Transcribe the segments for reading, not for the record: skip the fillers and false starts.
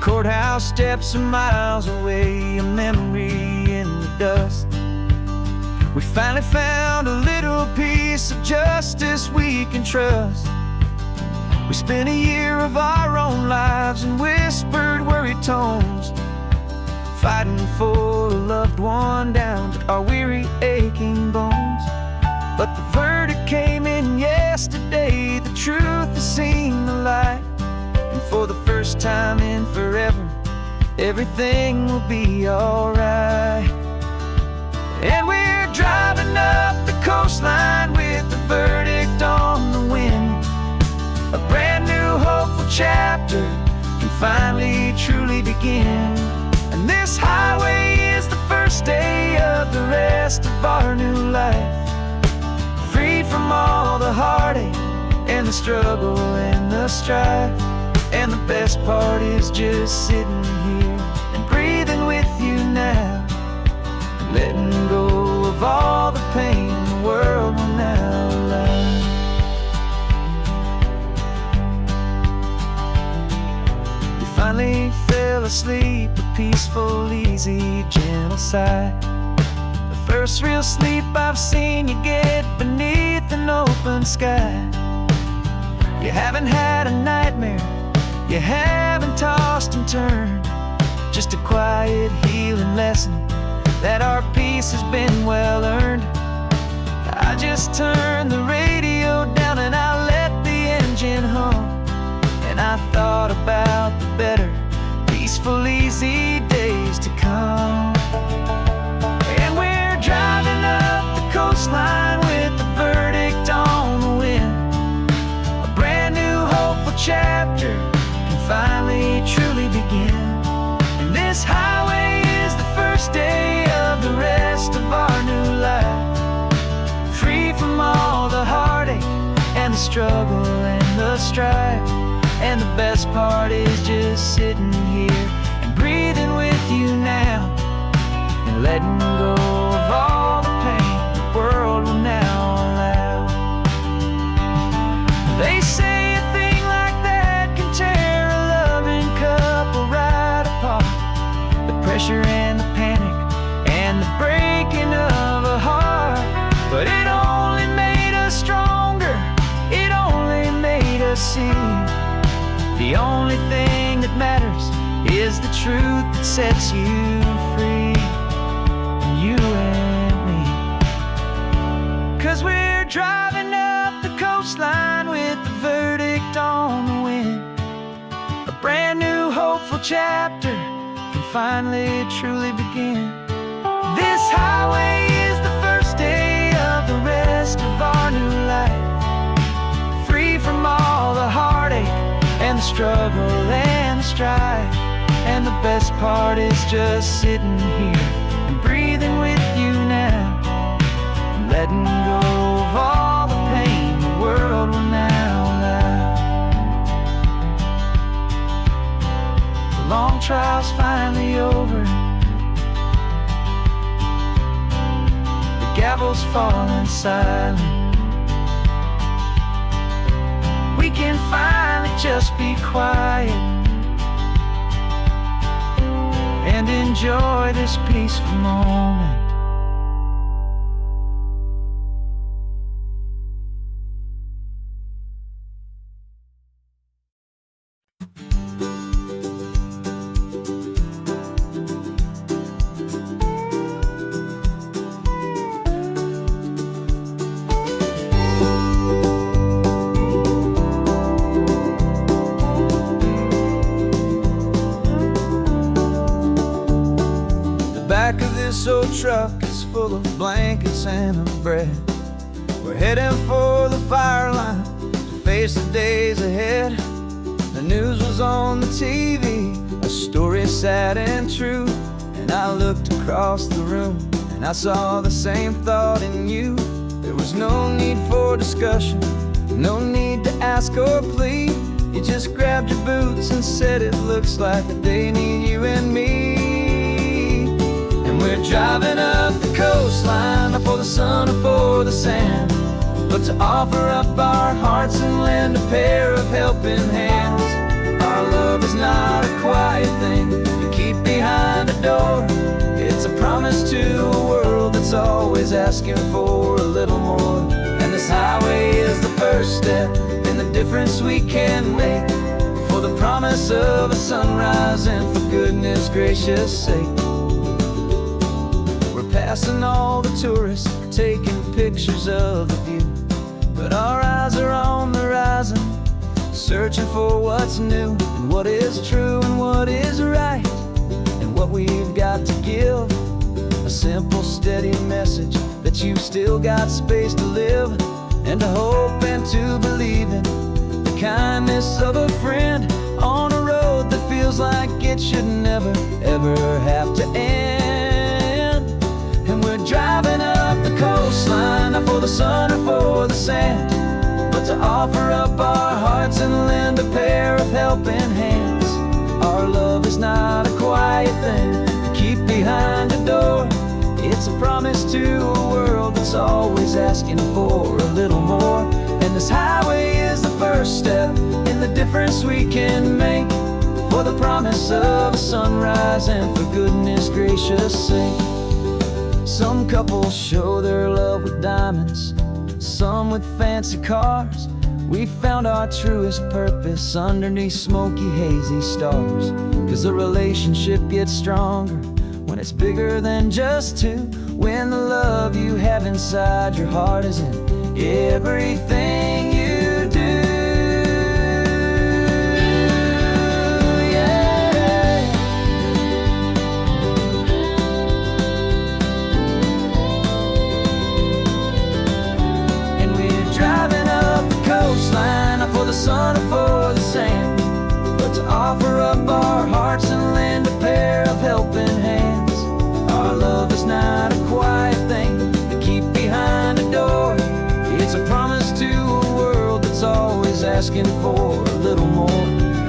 Courthouse steps are miles away, a memory in the dust. We finally found a little piece of justice we can trust. We spent a year of our own lives in whispered, worried tones, fighting for a loved one down to our weary, aching bones. But the verdict came in yesterday, the truth has seen the light. And for the first time in forever, everything will be alright. And we're driving up the coastline with the verdict on the wind. A brand new hopeful chapter can finally truly begin. And this highway is the first day of the rest of our new life, freed from all the heartache and the struggle and the strife. And the best part is just sitting here and breathing with you now, letting go of all the pain the world will now allow. We finally fell asleep, a peaceful, easy, gentle sigh. The first real sleep I've seen you get beneath an open sky. You haven't had a nightmare, you haven't tossed and turned, just a quiet healing lesson that our peace has been well earned. I just turned the radio down and I let the engine hum, and I thought about the better, peaceful, easy days to come. And we're driving up the coastline with the verdict on the wind. A brand new hopeful chapter can finally truly begin. And this highway is the first day of the rest of our new life, free from all the heartache and the struggle and the strife. And the best part is just sitting here and breathing with you now, and letting go of all the pain the world will now allow. They say a thing like that can tear a loving couple right apart. The pressure and the panic and the breaking of a heart. But it only made us stronger, it only made us see the only thing that matters is the truth that sets you free, you and me. 'Cause we're driving up the coastline with the verdict on the wind. A brand new hopeful chapter can finally truly begin. This highway is the first day of the rest of our new life, free from all the heartache and the struggle and the strife. And the best part is just sitting here and breathing with you now, letting go of all the pain the world will now allow. The long trial's finally over, the gavel's falling silent. We can finally just be quiet and enjoy this peaceful moment. Back of this old truck is full of blankets and a bread. We're heading for the fire line to face the days ahead. The news was on the TV, a story sad and true. And I looked across the room and I saw the same thought in you. There was no need for discussion, no need to ask or plead. You just grabbed your boots and said it looks like the day need you and me. We're driving up the coastline, not for the sun or for the sand, but to offer up our hearts and lend a pair of helping hands. Our love love is not a quiet thing you keep behind a door. It's a promise to a world that's always asking for a little more. And this highway is the first step in the difference we can make, for the promise of a sunrise and for goodness gracious sake. We're passing all the tourists, taking pictures of the view, but our eyes are on the horizon, searching for what's new and what is true and what is right, and what we've got to give. A simple, steady message that you've still got space to live, and to hope and to believe in the kindness of a friend on a road that feels like it should never, ever have to end. And we're driving up the coastline, not for the sun or for the sand, but to offer up our hearts and lend a pair of helping hands. Our love is not a quiet thing to keep behind a door. It's a promise to a world that's always asking for a little more. And this highway is the first step in the difference we can make, for the promise of a sunrise and for goodness gracious sake. Some couples show their love with diamonds, some with fancy cars. We found our truest purpose underneath smoky, hazy stars. 'Cause a relationship gets stronger when it's bigger than just two, when the love you have inside your heart is in everything you do. Yeah. And we're driving up the coastline, not for the sun or for the sand, but to offer up our hearts and lend a pair of helping hands. Our love is not a quiet thing to keep behind a door. It's a promise to a world that's always asking for a little more.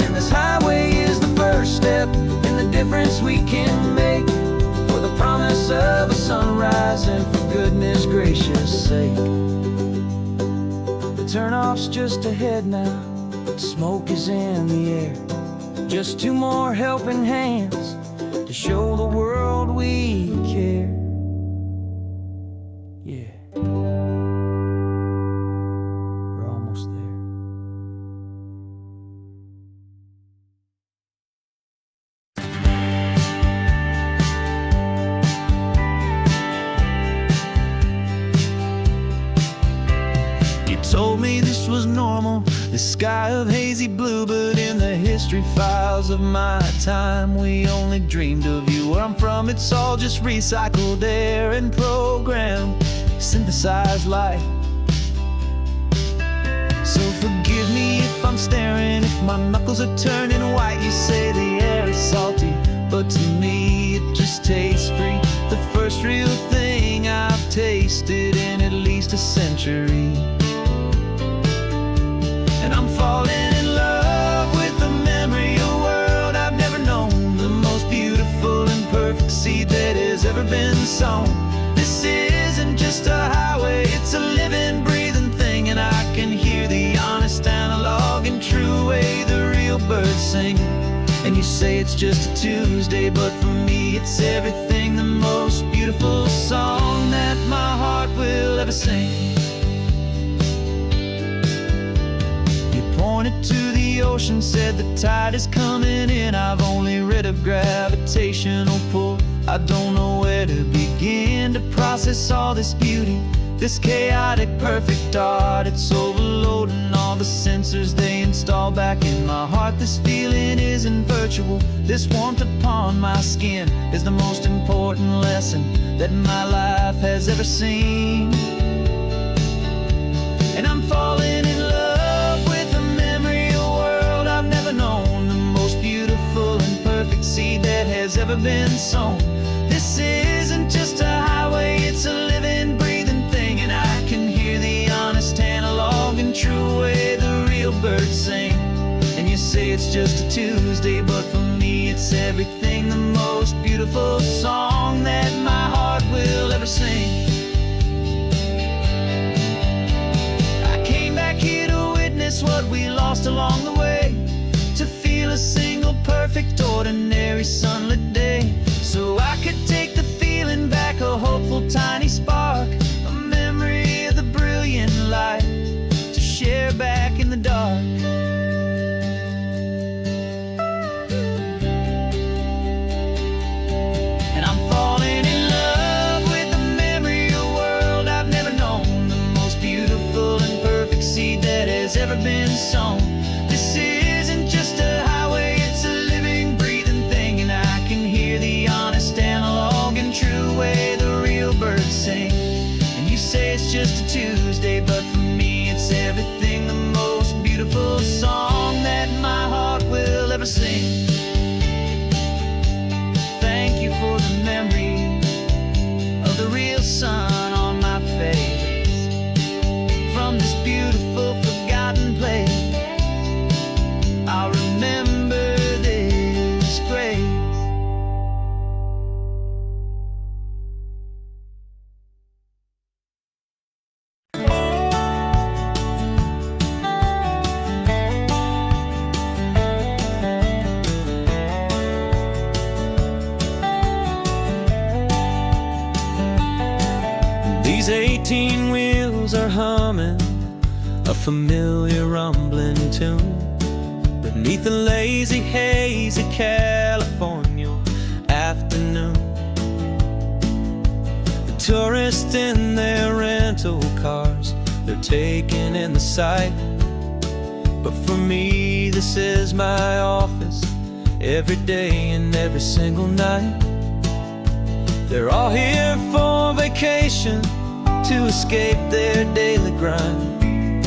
And this highway is the first step in the difference we can make, for the promise of a sunrise and for goodness gracious sake. The turnoff's just ahead now, smoke is in the air. Just two more helping hands to show the world we care. Yeah, we're almost there. You told me this was normal, this sky of hazy blue, but in the history files of my time, we only dreamed of you. Where I'm from, it's all just recycled air and programmed, synthesized light. So forgive me if I'm staring, if my knuckles are turning white. You say the air is salty, but to me it just tastes free. The first real thing I've tasted in at least a century. And I'm falling in love with the memory of a world I've never known, the most beautiful and perfect seed that has ever been sown. This isn't just a highway, it's a living, breathing thing, and I can hear the honest, analog, and true way the real birds sing. And you say it's just a Tuesday, but for me it's everything, the most beautiful song that my heart will ever sing. Pointed to the ocean, said the tide is coming in. I've only read of gravitational pull, I don't know where to begin to process all this beauty, this chaotic perfect art. It's overloading all the sensors they install back in my heart. This feeling isn't virtual, this warmth upon my skin is the most important lesson that my life has ever seen. And I'm falling in love with a memory of a world I've never known, the most beautiful and perfect seed that has ever been sown. This isn't just a highway, it's a living, breathing thing, and I can hear the honest, analog, and true way the real birds sing. And you say it's just a Tuesday, but for me it's everything, the most beautiful song that my heart will ever sing. I came back here to witness what we lost along the way, to feel a single just a Tuesday, but for me it's everything, the most beautiful song that my heart will ever sing. Thank you for the memory of the real sun on my face, from this beautiful forgotten place. I'll remember this grace. These 18 wheels are humming a familiar rumbling tune beneath the lazy haze of California afternoon. The tourists in their rental cars, they're taking in the sight. But for me, this is my office, every day and every single night. They're all here for vacation, to escape their daily grind.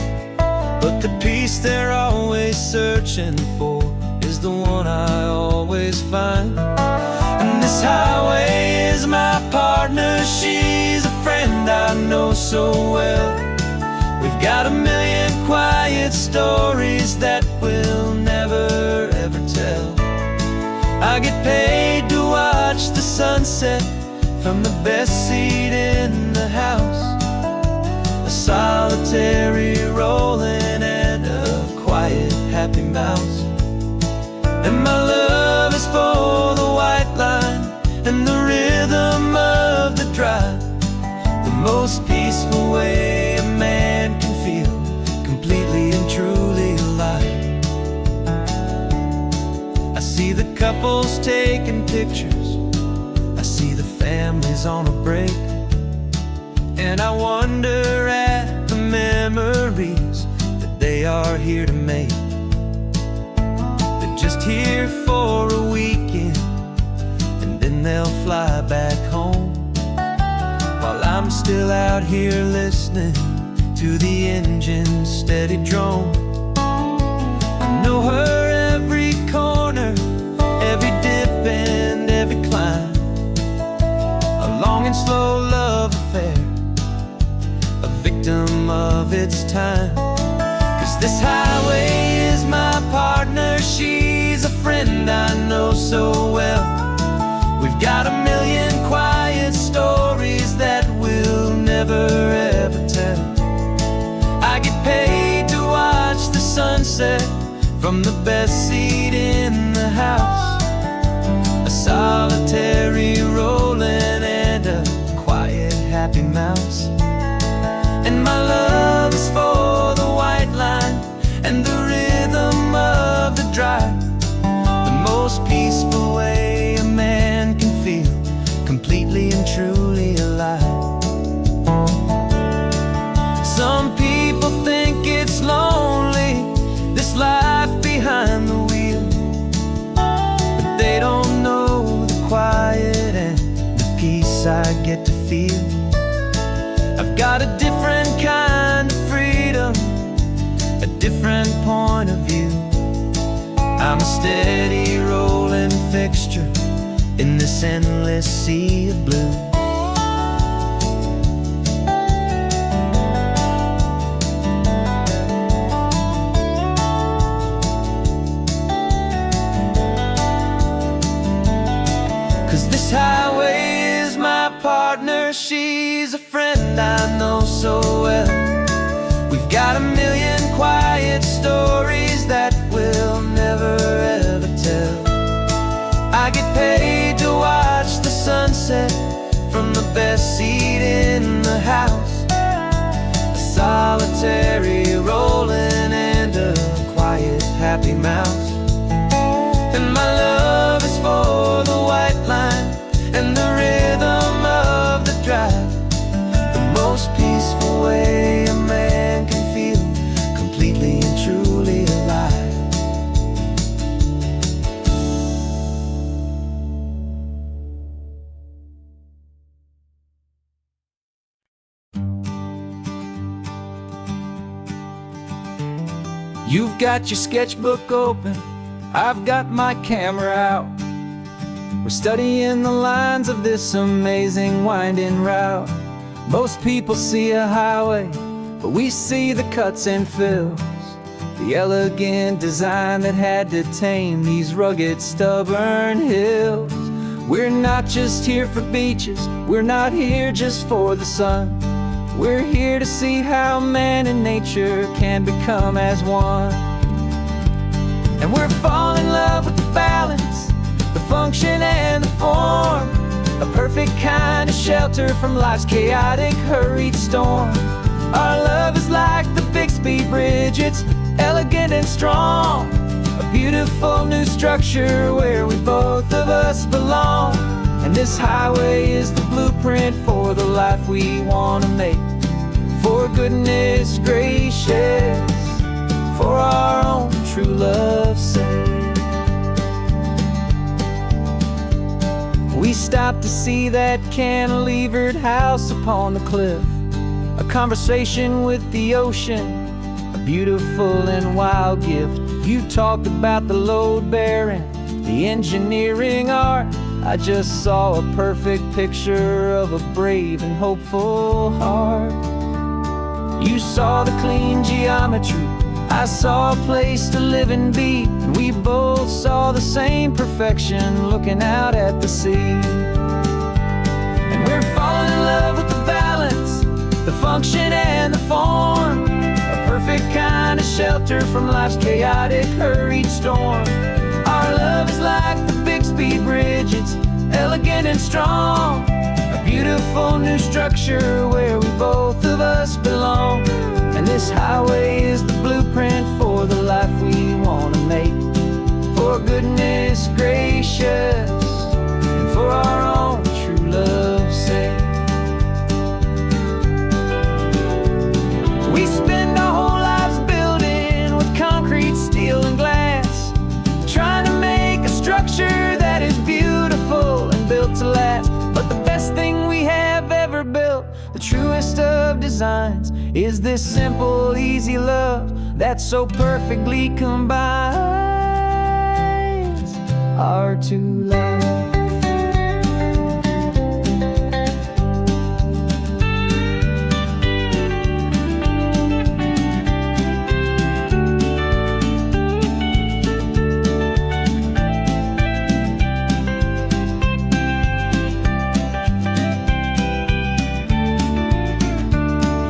But the peace they're always searching for is the one I always find. And this highway is my partner, she's a friend I know so well. We've got a million quiet stories that we'll never ever tell. I get paid to watch the sunset from the best seat in the house, a solitary rolling and a quiet happy mouse. And my love is for the white line and the rhythm of the drive, the most peaceful way a man can feel completely and truly alive. I see the couples taking pictures, I see the families on a break, and I wonder at the memories that they are here to make. They're just here for a weekend, and then they'll fly back home, while I'm still out here listening to the engine's steady drone. I know her every corner, every dip and every climb, a long and slow love affair, a victim of its time. 'Cause this highway is my partner, she's a friend I know so well. We've got a million quiet stories that we'll never ever tell. I get paid to watch the sunset from the best seat in the house, a solitary rolling and a quiet happy mouse. And my love is for the white line and the rhythm of the drive, the most peaceful way a man can feel completely and truly alive. Some people think it's lonely, this life behind the wheel, but they don't know the quiet and the peace I get to feel. I've got a different kind of freedom, a different point of view. I'm a steady rolling fixture in this endless sea of blue. 'Cause this highway is my partner, she's a friend I know so well. We've got a million quiet stories that we'll never ever tell. I get paid to watch the sunset from the best seat in the house, a solitary rolling and a quiet happy mouse. And my love is for the white line and the rhythm of the drive, the most peaceful way a man can feel completely and truly alive. You've got your sketchbook open, I've got my camera out. We're studying the lines of this amazing winding route. Most people see a highway, but we see the cuts and fills, the elegant design that had to tame these rugged, stubborn hills. We're not just here for beaches, we're not here just for the sun. We're here to see how man and nature can become as one. And we're falling in love with the balance, the function and the form, a perfect kind of shelter from life's chaotic, hurried storm. Our love is like the Bixby Bridge, it's elegant and strong, a beautiful new structure where we both of us belong. And this highway is the blueprint for the life we want to make. For goodness gracious, for our own true love's sake. We stopped to see that cantilevered house upon the cliff, a conversation with the ocean, a beautiful and wild gift. You talked about the load bearing, the engineering art. I just saw a perfect picture of a brave and hopeful heart. You saw the clean geometry, I saw a place to live and be, and we both saw the same perfection looking out at the sea. And we're falling in love with the balance, the function and the form, a perfect kind of shelter from life's chaotic, hurried storm. Our love is like the Bixby Bridge, it's elegant and strong, a beautiful new structure where we both of us belong. And this highway is the blueprint for the life we want to make. For goodness gracious, and for our own true love's sake. We spend our whole lives building with concrete, steel and glass, trying to make a structure that is beautiful and built to last. But the best thing we have ever built, the truest of designs, is this simple, easy love that so perfectly combines our two lives.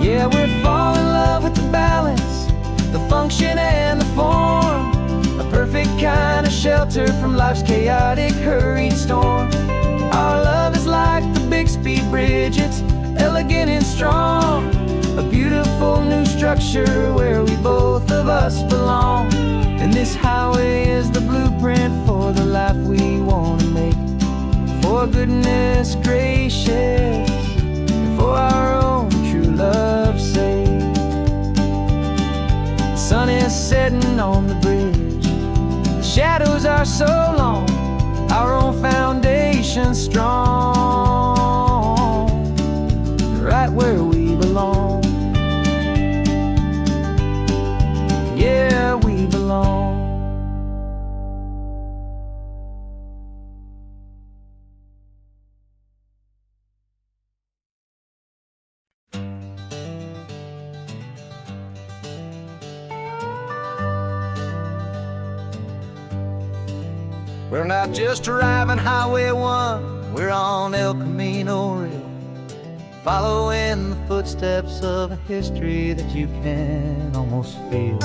Yeah, we're falling in love with the balance, the function and the form, a perfect kind of shelter from life's chaotic, hurried storm. Our love is like the Bixby Bridge, it's elegant and strong, a beautiful new structure where we both of us belong. And this highway is the blueprint for the life we want to make. For goodness gracious, and for our own true love's sake. The sun is setting on the bridge, the shadows are so long, our own foundation strong, right where we belong. Yeah, we belong. We're not just driving Highway 1, we're on El Camino Real, following the footsteps of a history that you can almost feel.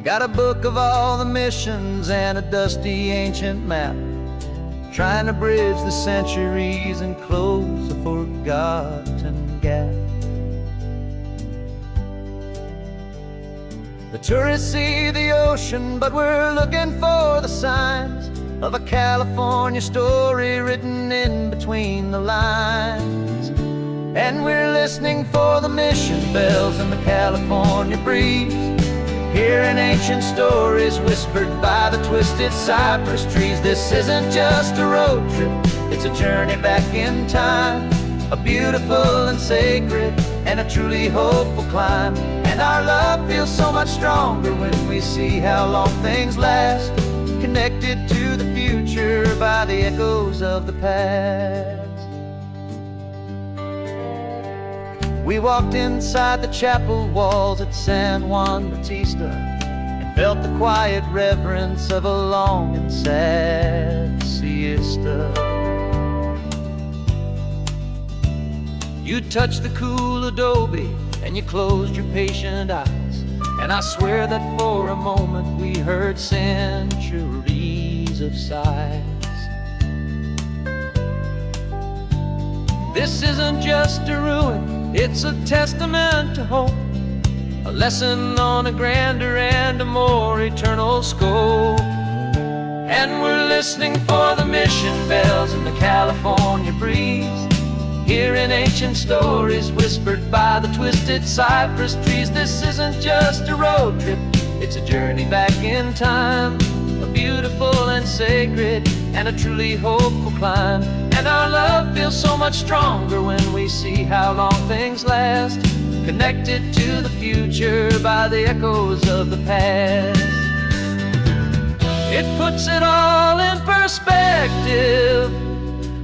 Got a book of all the missions and a dusty ancient map, trying to bridge the centuries and close a forgotten gap. The tourists see the ocean, but we're looking for the signs of a California story written in between the lines. And we're listening for the mission bells in the California breeze, hearing ancient stories whispered by the twisted cypress trees. This isn't just a road trip, it's a journey back in time, a beautiful and sacred and a truly hopeful climb. And our love feels so much stronger when we see how long things last, connected to the future by the echoes of the past. We walked inside the chapel walls at San Juan Bautista and felt the quiet reverence of a long and sad siesta. You touched the cool adobe and you closed your patient eyes, and I swear that for a moment we heard centuries of sighs. This isn't just a ruin, it's a testament to hope, a lesson on a grander and a more eternal scope. And we're listening for the mission bells in the California breeze, hearing ancient stories whispered by the twisted cypress trees. This isn't just a road trip, it's a journey back in time, a beautiful and sacred and a truly hopeful climb. And our love feels so much stronger when we see how long things last, connected to the future by the echoes of the past. It puts it all in perspective,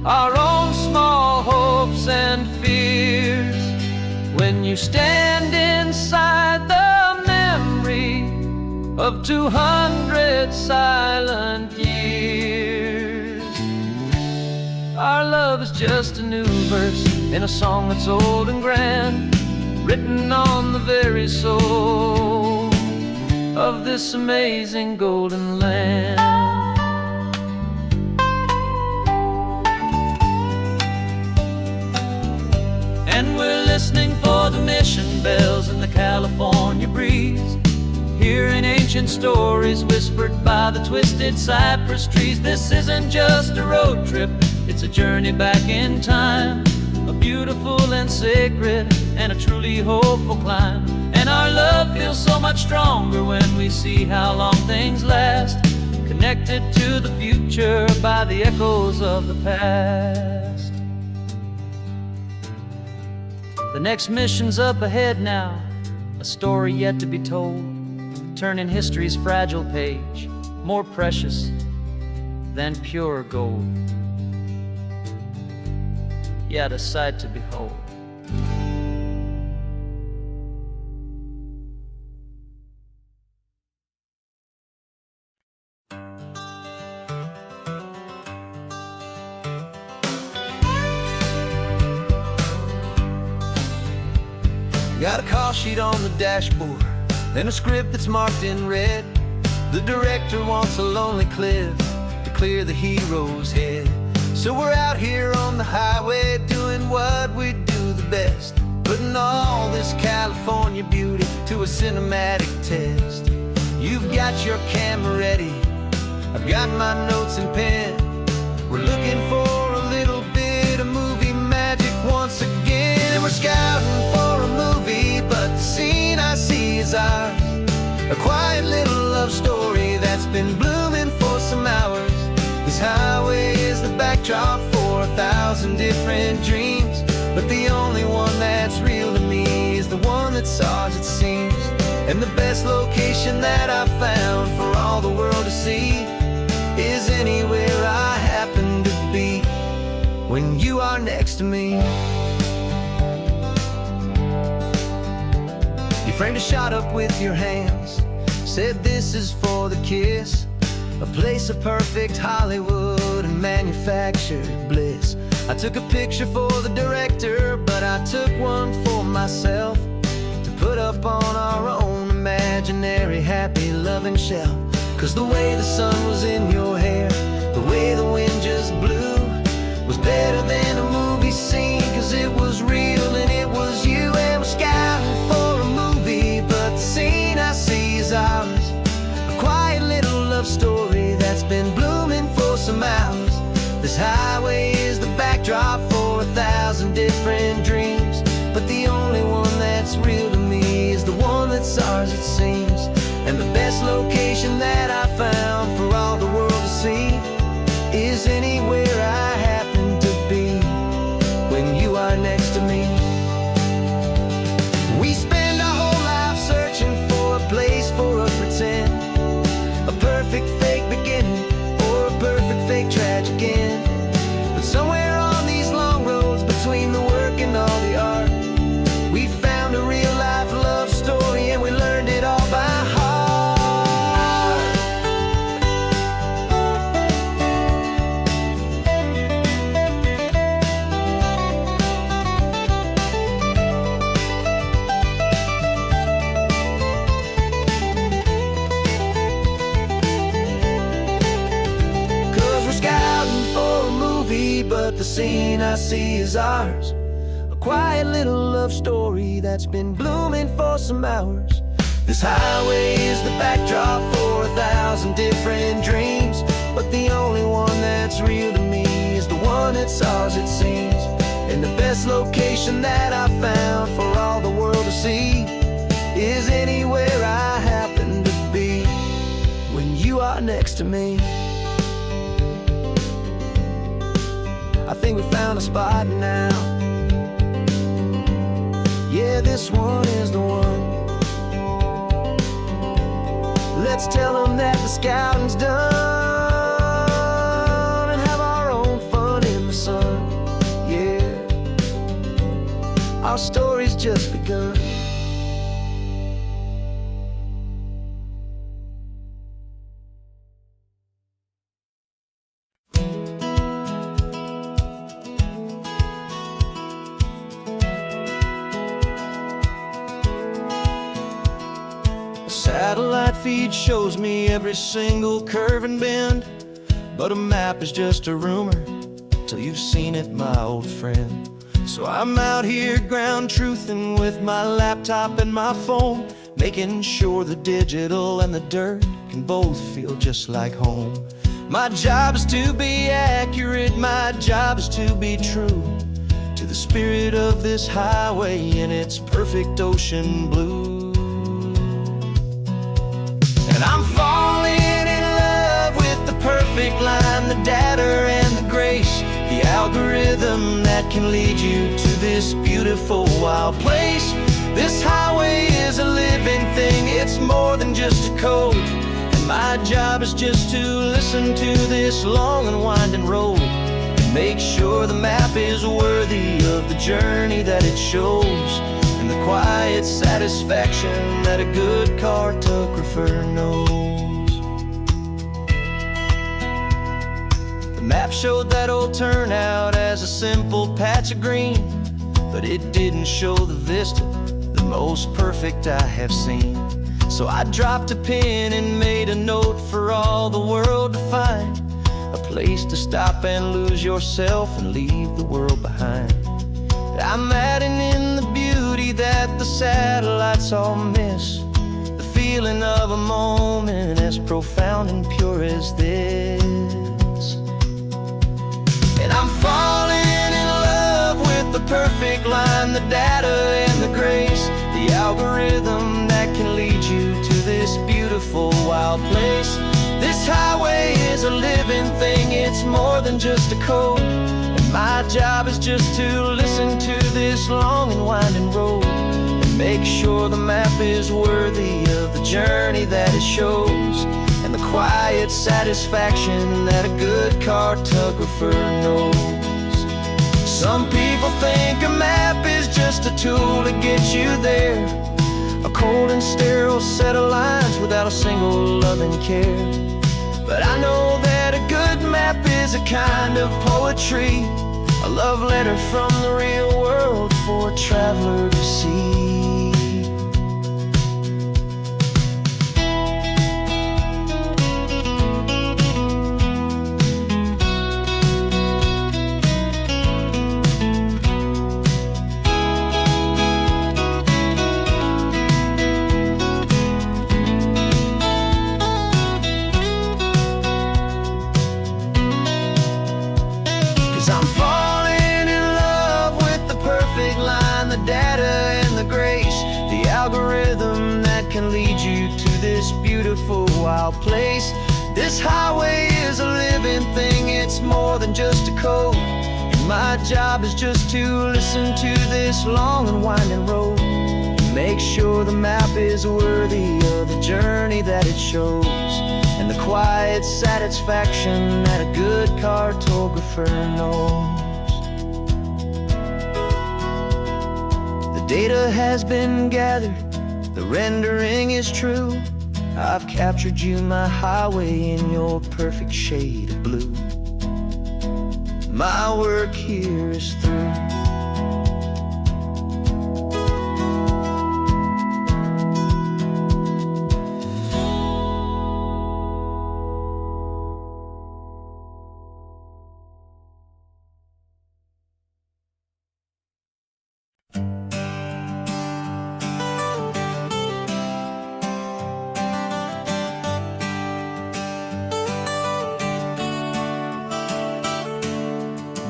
our own small hopes and fears, when you stand inside the memory of 200 silent years. Our love is just a new verse in a song that's old and grand, written on the very soul of this amazing golden land. And we're listening for the mission bells in the California breeze, hearing ancient stories whispered by the twisted cypress trees. This isn't just a road trip, it's a journey back in time, a beautiful and sacred and a truly hopeful climb. And our love feels so much stronger when we see how long things last, connected to the future by the echoes of the past. The next mission's up ahead now, a story yet to be told, turning history's fragile page more precious than pure gold. Yet a sight to behold. Got a call sheet on the dashboard and a script that's marked in red. The director wants a lonely cliff to clear the hero's head. So we're out here on the highway doing what we do the best, putting all this California beauty to a cinematic test. You've got your camera ready, I've got my notes and pen. We're looking for a little bit of movie magic once again. And we're scouting for a movie, but the scene I see is ours, a quiet little love story that's been blooming for some hours. This highway is the backdrop for 1,000 different dreams, but the only one that's real to me is the one that's ours, it seems. And the best location that I've found for all the world to see is anywhere I happen to be when you are next to me. You framed a shot up with your hands, said this is for the kiss, a place of perfect Hollywood and manufactured bliss. I took a picture for the director, but I took one for myself to put up on our own imaginary happy loving shelf. Cause the way the sun was in your hair, the way the wind just blew, was better than a movie scene, cause it was real and it was you. And we're scouting for a movie, but the scene I see is ours, a quiet little love story that's been blooming for some hours. This highway is the backdrop for 1,000 different dreams, but the only one that's real to me is the one that's ours, it seems. And the best location that I found for all the world to see is anywhere I happen to be when you are next to me. but the scene I see is ours. A quiet little love story that's been blooming for some hours. This highway is the backdrop for 1,000 different dreams, but the only one that's real to me is the one that's ours, it seems. And the best location that I found for all the world to see is anywhere I happen to be when you are next to me. I think we found a spot now. Yeah, this one is the one. Let's tell them that the scouting's done and have our own fun in the sun. Yeah, our story's just begun. Satellite feed shows me every single curve and bend, but a map is just a rumor till you've seen it, my old friend. So I'm out here ground truthing with my laptop and my phone, making sure the digital and the dirt can both feel just like home. My job is to be accurate, my job is to be true to the spirit of this highway in its perfect ocean blue. And I'm falling in love with the perfect line, the data and the grace, the algorithm that can lead you to this beautiful wild place. This highway is a living thing, it's more than just a code. And my job is just to listen to this long and winding road and make sure the map is worthy of the journey that it shows, and the quiet satisfaction that a good cartographer knows. The map showed that old turnout as a simple patch of green, but it didn't show the vista, the most perfect I have seen. So I dropped a pin and made a note for all the world to find, a place to stop and lose yourself and leave the world behind. I'm adding in the beauty that the satellites all miss, the feeling of a moment as profound and pure as this. And I'm falling in love with the perfect line, the data and the grace, the algorithm that can lead you to this beautiful wild place. This highway is a living thing, it's more than just a code. My job is just to listen to this long and winding road and make sure the map is worthy of the journey that it shows, and the quiet satisfaction that a good cartographer knows. Some people think a map is just a tool to get you there, a cold and sterile set of lines without a single loving care. But I know that a good map is a kind of poetry, a love letter from the real world for a traveler to see. I'm falling in love with the perfect line, the data and the grace, the algorithm that can lead you to this beautiful wild place. This highway is a living thing, it's more than just a code. And my job is just to listen to this long and winding road and make sure the map is worthy of the journey that it shows, and the quiet satisfaction that a good cartographer knows. The data has been gathered, the rendering is true. I've captured you, my highway, in your perfect shade of blue. My work here is through.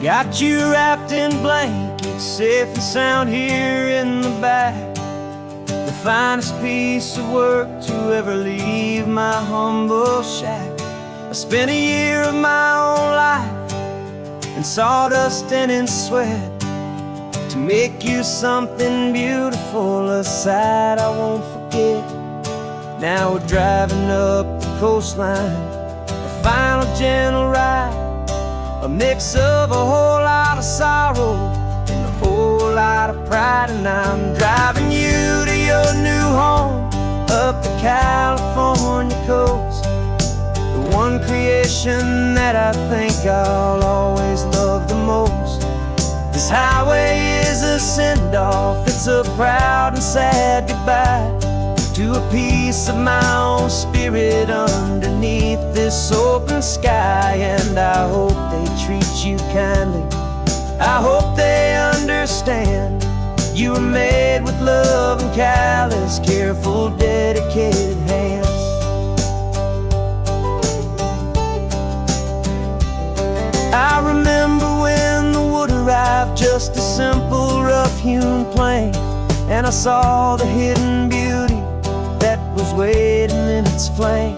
Got you wrapped in blankets, safe and sound here in the back. The finest piece of work to ever leave my humble shack. I spent a year of my own life in sawdust and in sweat to make you something beautiful, a sight I won't forget. Now we're driving up the coastline, a final gentle ride, a mix of a whole lot of sorrow and a whole lot of pride. And I'm driving you to your new home up the California coast, the one creation that I think I'll always love the most. This highway is a send-off, it's a proud and sad goodbye to a piece of my own spirit underneath this open sky. And I hope they treat you kindly, I hope they understand you were made with love and callous, careful, dedicated hands. I remember when the wood arrived, just a simple rough-hewn plank, and I saw the hidden beauty that was waiting in its flame.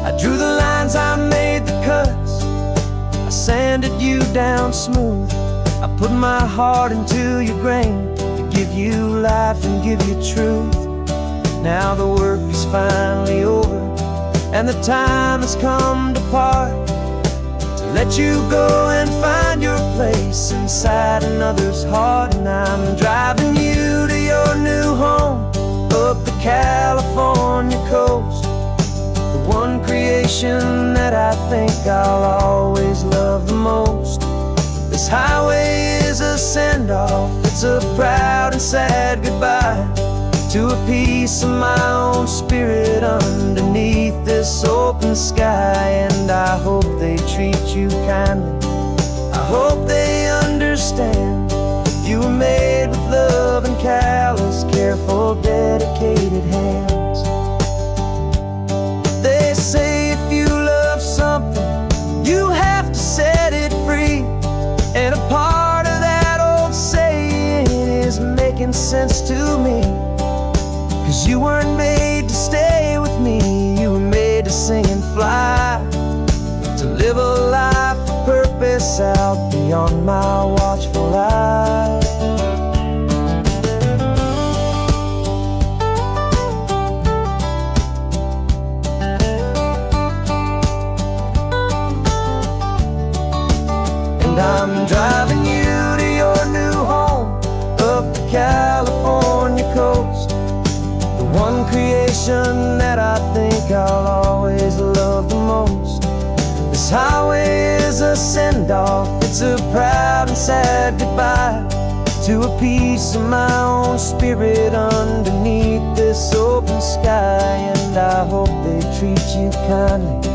I drew the lines, I made the cuts, I sanded you down smooth. I put my heart into your grain to give you life and give you truth. Now the work is finally over and the time has come to part, to let you go and find your place inside another's heart. And I'm driving you to your new home up the California coast, the one creation that I think I'll always love the most. This highway is a send-off, it's a proud and sad goodbye to a piece of my own spirit underneath this open sky. And I hope they treat you kindly, I hope they understand you were made with love and callous, careful, dedicated hands. They say if you love something, you have to set it free. And a part of that old saying is making sense to me, 'cause you weren't made to stay with me, you were made to sing and fly, to live a life of purpose out beyond my watchful eye. And I'm driving you to your new home up the California coast, the one creation that I think I'll always love the most. This highway is a send-off, it's a proud and sad goodbye to a piece of my own spirit underneath this open sky. And I hope they treat you kindly,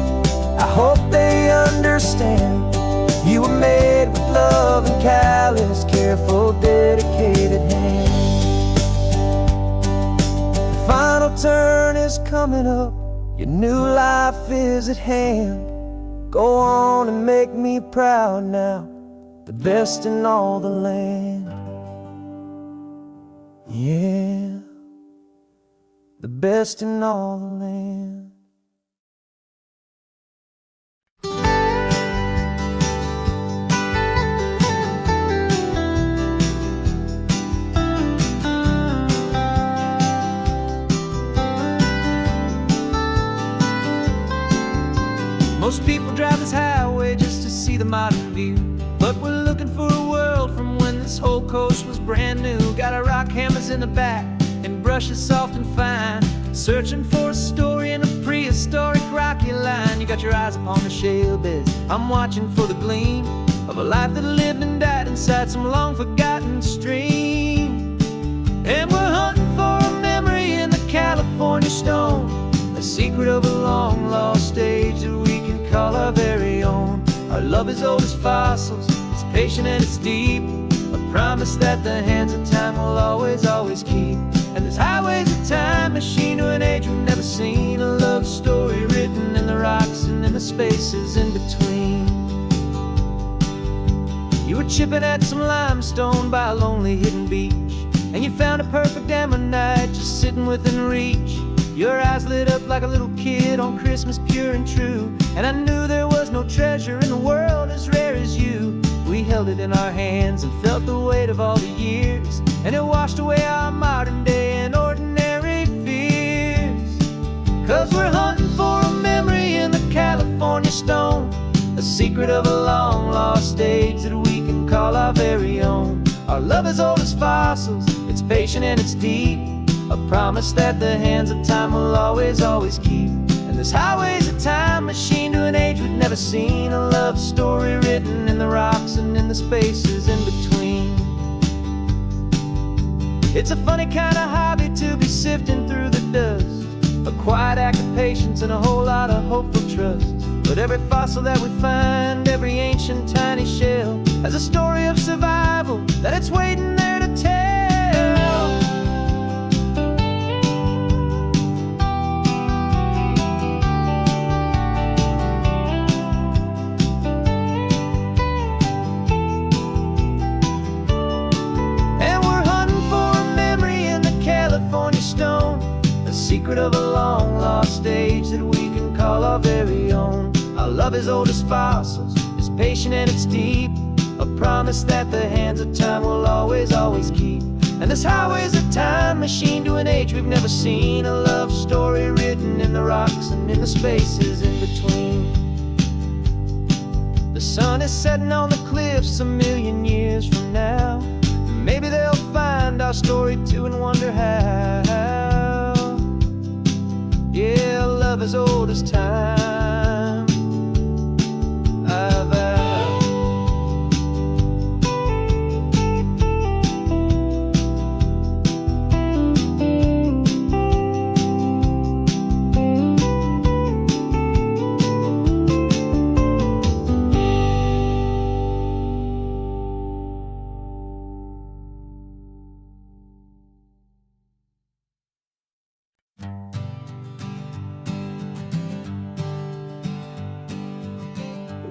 I hope they understand you were made with love and callous, careful, dedicated hands. The final turn is coming up, your new life is at hand. Go on and make me proud now, the best in all the land. Yeah, the best in all the land. Most people drive this highway just to see the modern view, but we're looking for a world from when this whole coast was brand new. Got our rock hammers in the back and brushes soft and fine, searching for a story in a prehistoric rocky line. You got your eyes upon the shale beds, I'm watching for the gleam of a life that lived and died inside some long forgotten stream. And we're hunting for a memory in the California stone, the secret of a long lost age that we can call our very own. Our love is old as fossils, it's patient and it's deep, a promise that the hands of time will always, always keep. And this highway's a time machine to an age we've never seen, a love story written in the rocks and in the spaces in between. You were chipping at some limestone by a lonely hidden beach, and you found a perfect ammonite just sitting within reach. Your eyes lit up like a little kid on Christmas, pure and true. And I knew there was no treasure in the world as rare as you. We held it in our hands and felt the weight of all the years, and it washed away our modern day and ordinary fears. 'Cause we're hunting for a memory in the California stone, a secret of a long lost age that we can call our very own. Our love is old as fossils, it's patient and it's deep, a promise that the hands of time will always, always keep. And this highway's a time machine to an age we've never seen, a love story written in the rocks and in the spaces in between. It's a funny kind of hobby to be sifting through the dust, a quiet act of patience and a whole lot of hopeful trust. But every fossil that we find, every ancient tiny shell, has a story of survival that it's waiting there to tell. Secret of a long lost age that we can call our very own. Our love is old as fossils, it's patient and it's deep, a promise that the hands of time will always, always keep. And this highway's a time machine to an age we've never seen, a love story written in the rocks and in the spaces in between. The sun is setting on the cliffs a million years from now. Maybe they'll find our story too and wonder how. Yeah, love as old as time, I vow.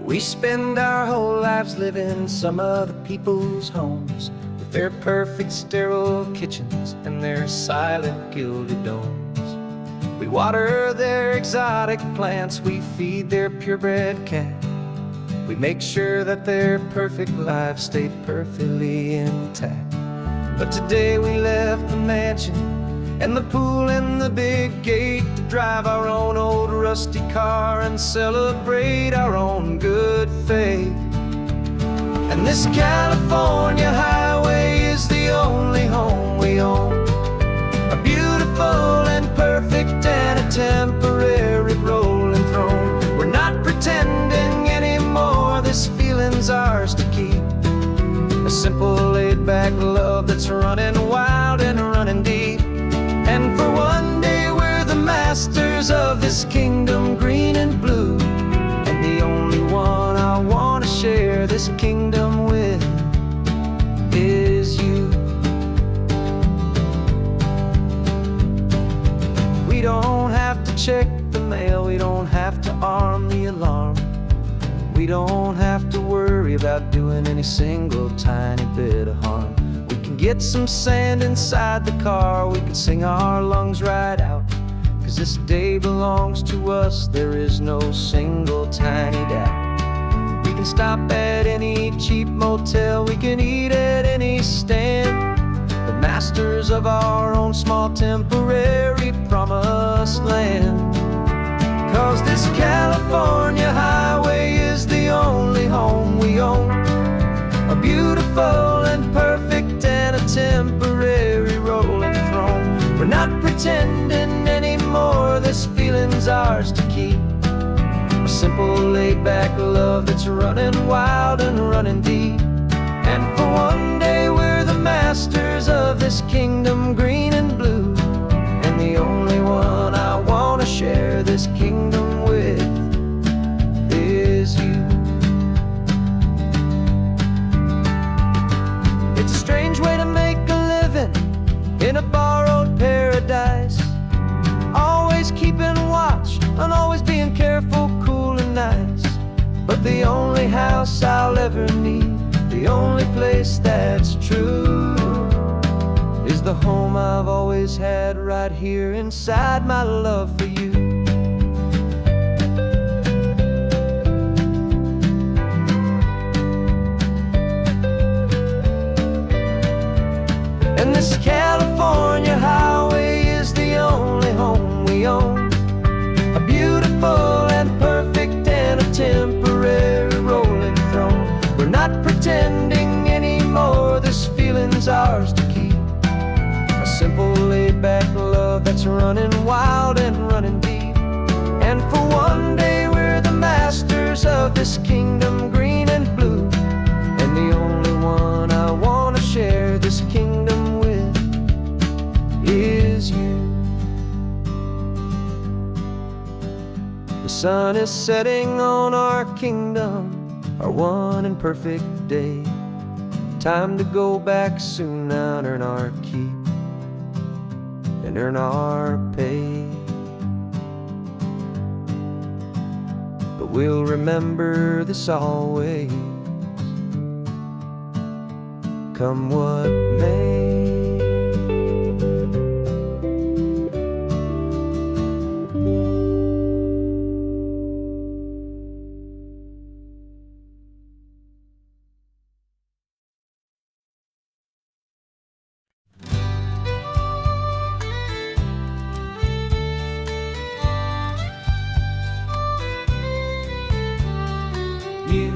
We spend our whole lives living some other people's homes, with their perfect sterile kitchens and their silent gilded domes. We water their exotic plants, we feed their purebred cat. We make sure that their perfect lives stay perfectly intact. But today we left the mansion and the pool and the big gate to drive our own old rusty car and celebrate our own good faith. And this California highway is the only home we own, a beautiful and perfect and a temporary rolling throne. We're not pretending anymore, this feeling's ours to keep, a simple laid-back love that's running wild and running deep. And for one day we're the masters of this kingdom green and blue, and the only one I want to share this kingdom with is you. We don't have to check the mail, we don't have to arm the alarm, we don't have to worry about doing any single tiny bit of harm. Get some sand inside the car, we can sing our lungs right out, 'cause this day belongs to us, there is no single tiny doubt. We can stop at any cheap motel, we can eat at any stand, the masters of our own small temporary promised land. 'Cause this California highway is the only home we own, a beautiful and perfect and a temporary rolling throne. We're not pretending anymore, this feeling's ours to keep, a simple laid-back love that's running wild and running deep. And for one day we're the masters of this kingdom green and blue, and the only one I want to share this kingdom with is you. It's a strange way to make a living in a borrowed paradise, always keeping watch and always being careful, cool and nice. But the only house I'll ever need the only place that's true is the home I've always had right here inside my love for you. And this California highway is the only home we own, a beautiful and perfect and a temporary rolling throne. We're not pretending anymore, this feeling's ours to keep, a simple laid-back love that's running wild and running deep. And for one day we're the masters of this kingdom green and blue, and the only one I want to share this kingdom with is you. The sun is setting on our kingdom, our one and perfect day. Time to go back soon now and earn our keep and earn our pay. But we'll remember this always, come what may.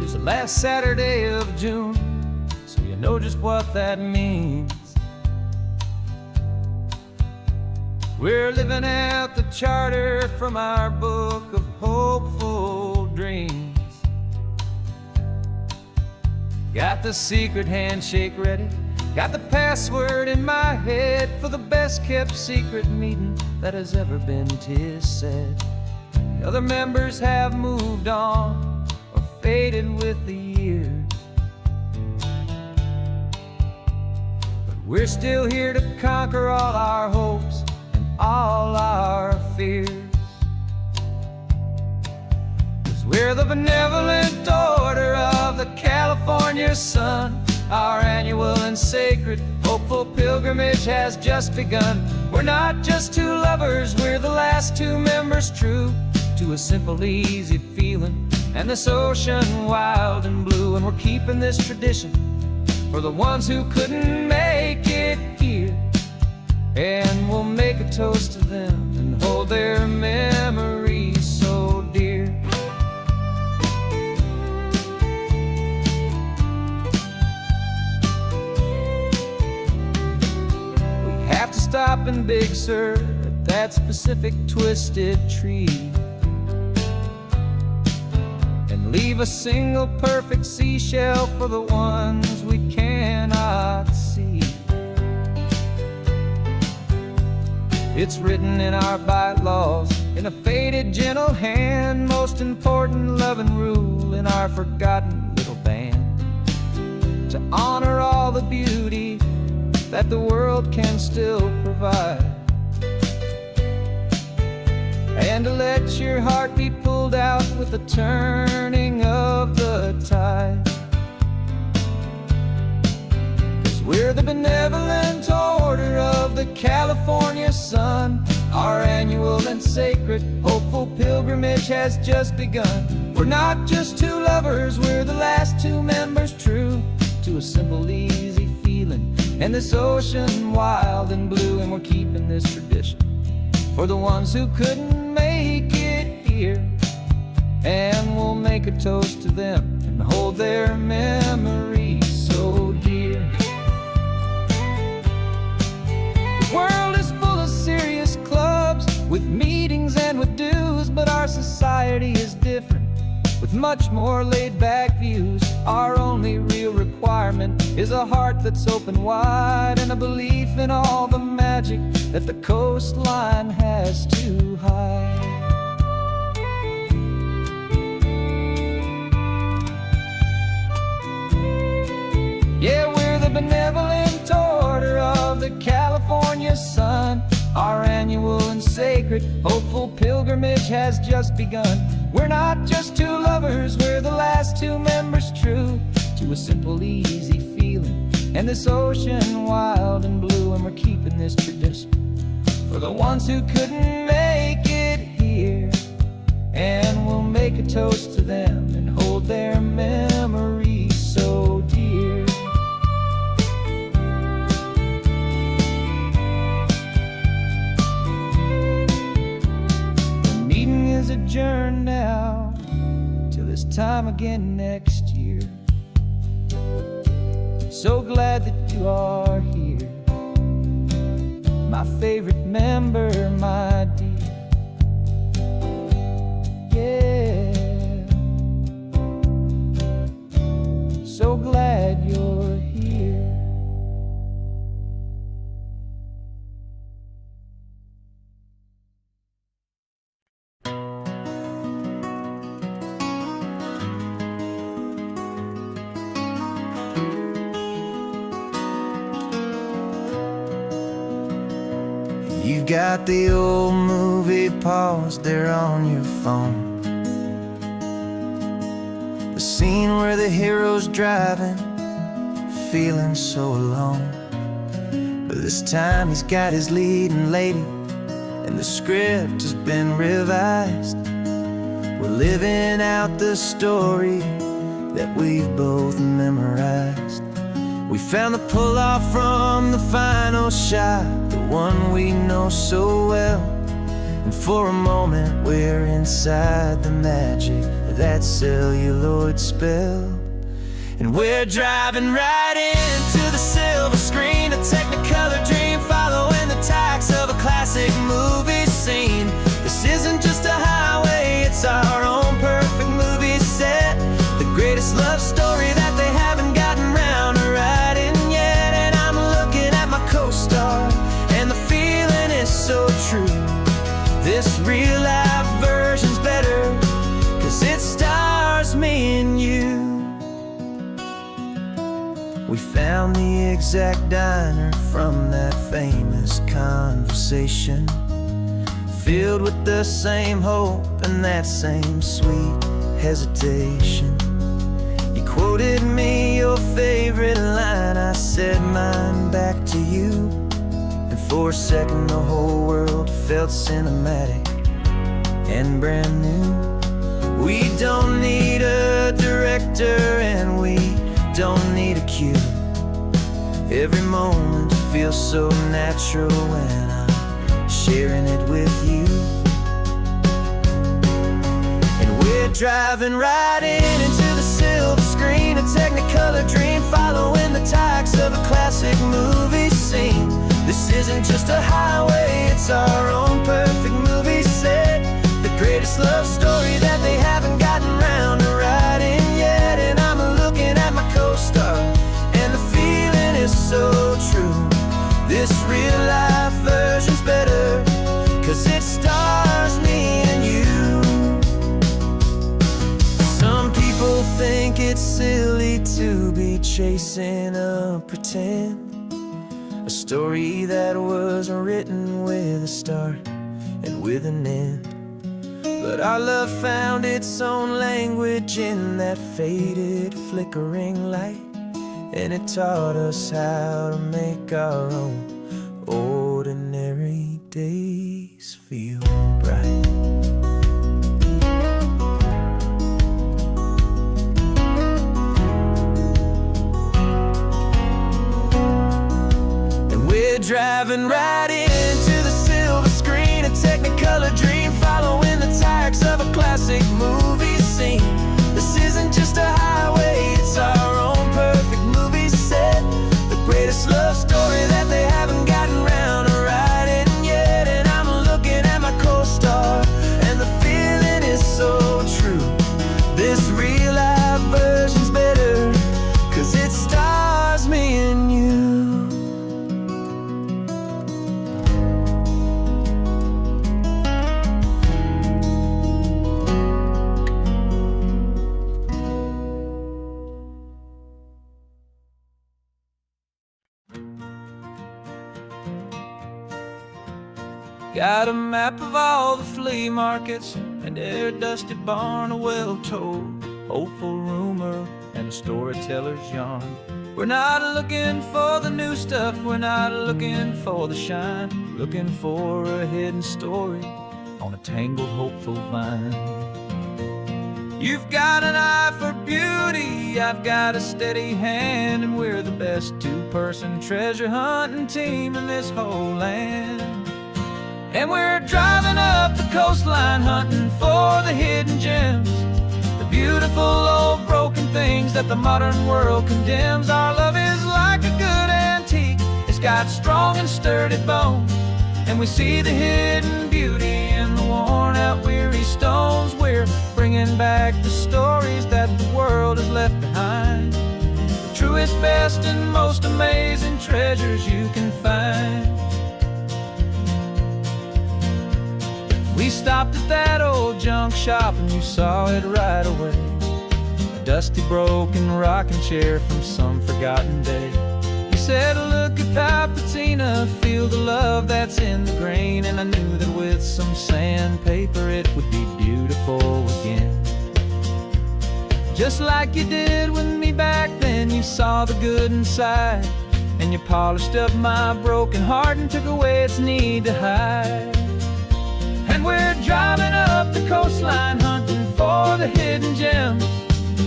It's the last Saturday of June, so you know just what that means. We're living out the charter from our book of hopeful dreams. Got the secret handshake ready, got the password in my head for the best kept secret meeting that has ever been, 'tis said. The other members have moved on, faded with the years, but we're still here to conquer all our hopes and all our fears. 'Cause we're the benevolent order of the California sun. Our annual and sacred hopeful pilgrimage has just begun. We're not just two lovers, we're the last two members true to a simple, easy feeling and this ocean wild and blue. And we're keeping this tradition for the ones who couldn't make it here, and we'll make a toast to them and hold their memories so dear. We have to stop in Big Sur at that specific twisted tree, leave a single perfect seashell for the ones we cannot see. It's written in our bylaws in a faded gentle hand, most important love and rule in our forgotten little band, to honor all the beauty that the world can still provide, and to let your heart be pulled out with the turning of the tide. 'Cause we're the benevolent order of the California sun. Our annual and sacred hopeful pilgrimage has just begun. We're not just two lovers, we're the last two members true to a simple, easy feeling and this ocean wild and blue. And we're keeping this tradition for the ones who couldn't make it here, and we'll make a toast to them and hold their memories so dear. The world is full of serious clubs with meetings and with dues, but our society is different with much more laid-back views. Our only real requirement is a heart that's open wide and a belief in all the magic that the coastline has to hide. Yeah, we're the benevolent order of the California sun. Our annual and sacred hopeful pilgrimage has just begun. We're not just two lovers, we're the last two members true to a simple, easy feeling. And this ocean wild and blue, and we're keeping this tradition for the ones who couldn't make it here. And we'll make a toast to them and hold their memories so dear. The meeting is adjourned now till this time again next year. So glad that you are here, my favorite member, my dear. Yeah, so glad you're here. You've got the old movie paused there on your phone, the scene where the hero's driving, feeling so alone. But this time he's got his leading lady, and the script has been revised. We're living out the story that we've both memorized. We found the pull-off from the final shot, the one we know so well. And for a moment we're inside the magic of that celluloid spell. And we're driving right into the silver screen, a technicolor dream following the tacks of a classic movie scene. This isn't just a highway, it's our own perfect movie set, the greatest love story that they haven't gotten round to writing yet. And I'm looking at my co-star, and the feeling is so true. This real life version's better, 'cause it stars me and you. We found the exact diner from that famous conversation, filled with the same hope and that same sweet hesitation. You quoted me your favorite line, I said mine back to you. And for a second the whole world felt cinematic and brand new. We don't need a director and we don't need a cue. Every moment feels so natural when I'm sharing it with you. And we're driving right into the silver screen, a technicolor dream following the tacks of a classic movie scene. This isn't just a highway, it's our own perfect movie set, the greatest love story that they haven't gotten round to writing yet. And I'm looking at my co-star, and the feeling is so true. This real life version's better, 'cause it stars me and you. Some people think it's silly to be chasing a pretend, a story that was written with a start and with an end. But our love found its own language in that faded, flickering light, and it taught us how to make our own ordinary days feel bright. And we're driving right into the silver screen, a technicolor dream following the tacks of a classic movie scene. This isn't just a highway, it's our own perfect movie set, the greatest love story that they haven't gotten round to writing yet. And I'm looking at my co-star, and the feeling is so true. This real life version's better, 'cause it stars me and you. Got a map of all the flea markets and air dusty barn well told. hopeful rumor, and a storyteller's yarn. We're not looking for the new stuff, we're not looking for the shine, looking for a hidden story on a tangled hopeful vine. You've got an eye for beauty, I've got a steady hand, and we're the best two-person treasure hunting team in this whole land. And we're driving up the coastline hunting for the hidden gems, the beautiful old broken things that the modern world condemns. Our love is like a good antique, it's got strong and sturdy bones, and we see the hidden beauty in the worn out weary stones. We're bringing back the stories that the world has left behind, the truest, best, and most amazing treasures you can find. We stopped at that old junk shop and you saw it right away, a dusty broken rocking chair from some forgotten day. You said, look at that patina, feel the love that's in the grain, and I knew that with some sandpaper it would be beautiful again. Just like you did with me back then, you saw the good inside, and you polished up my broken heart and took away its need to hide. And we're driving up the coastline hunting for the hidden gems,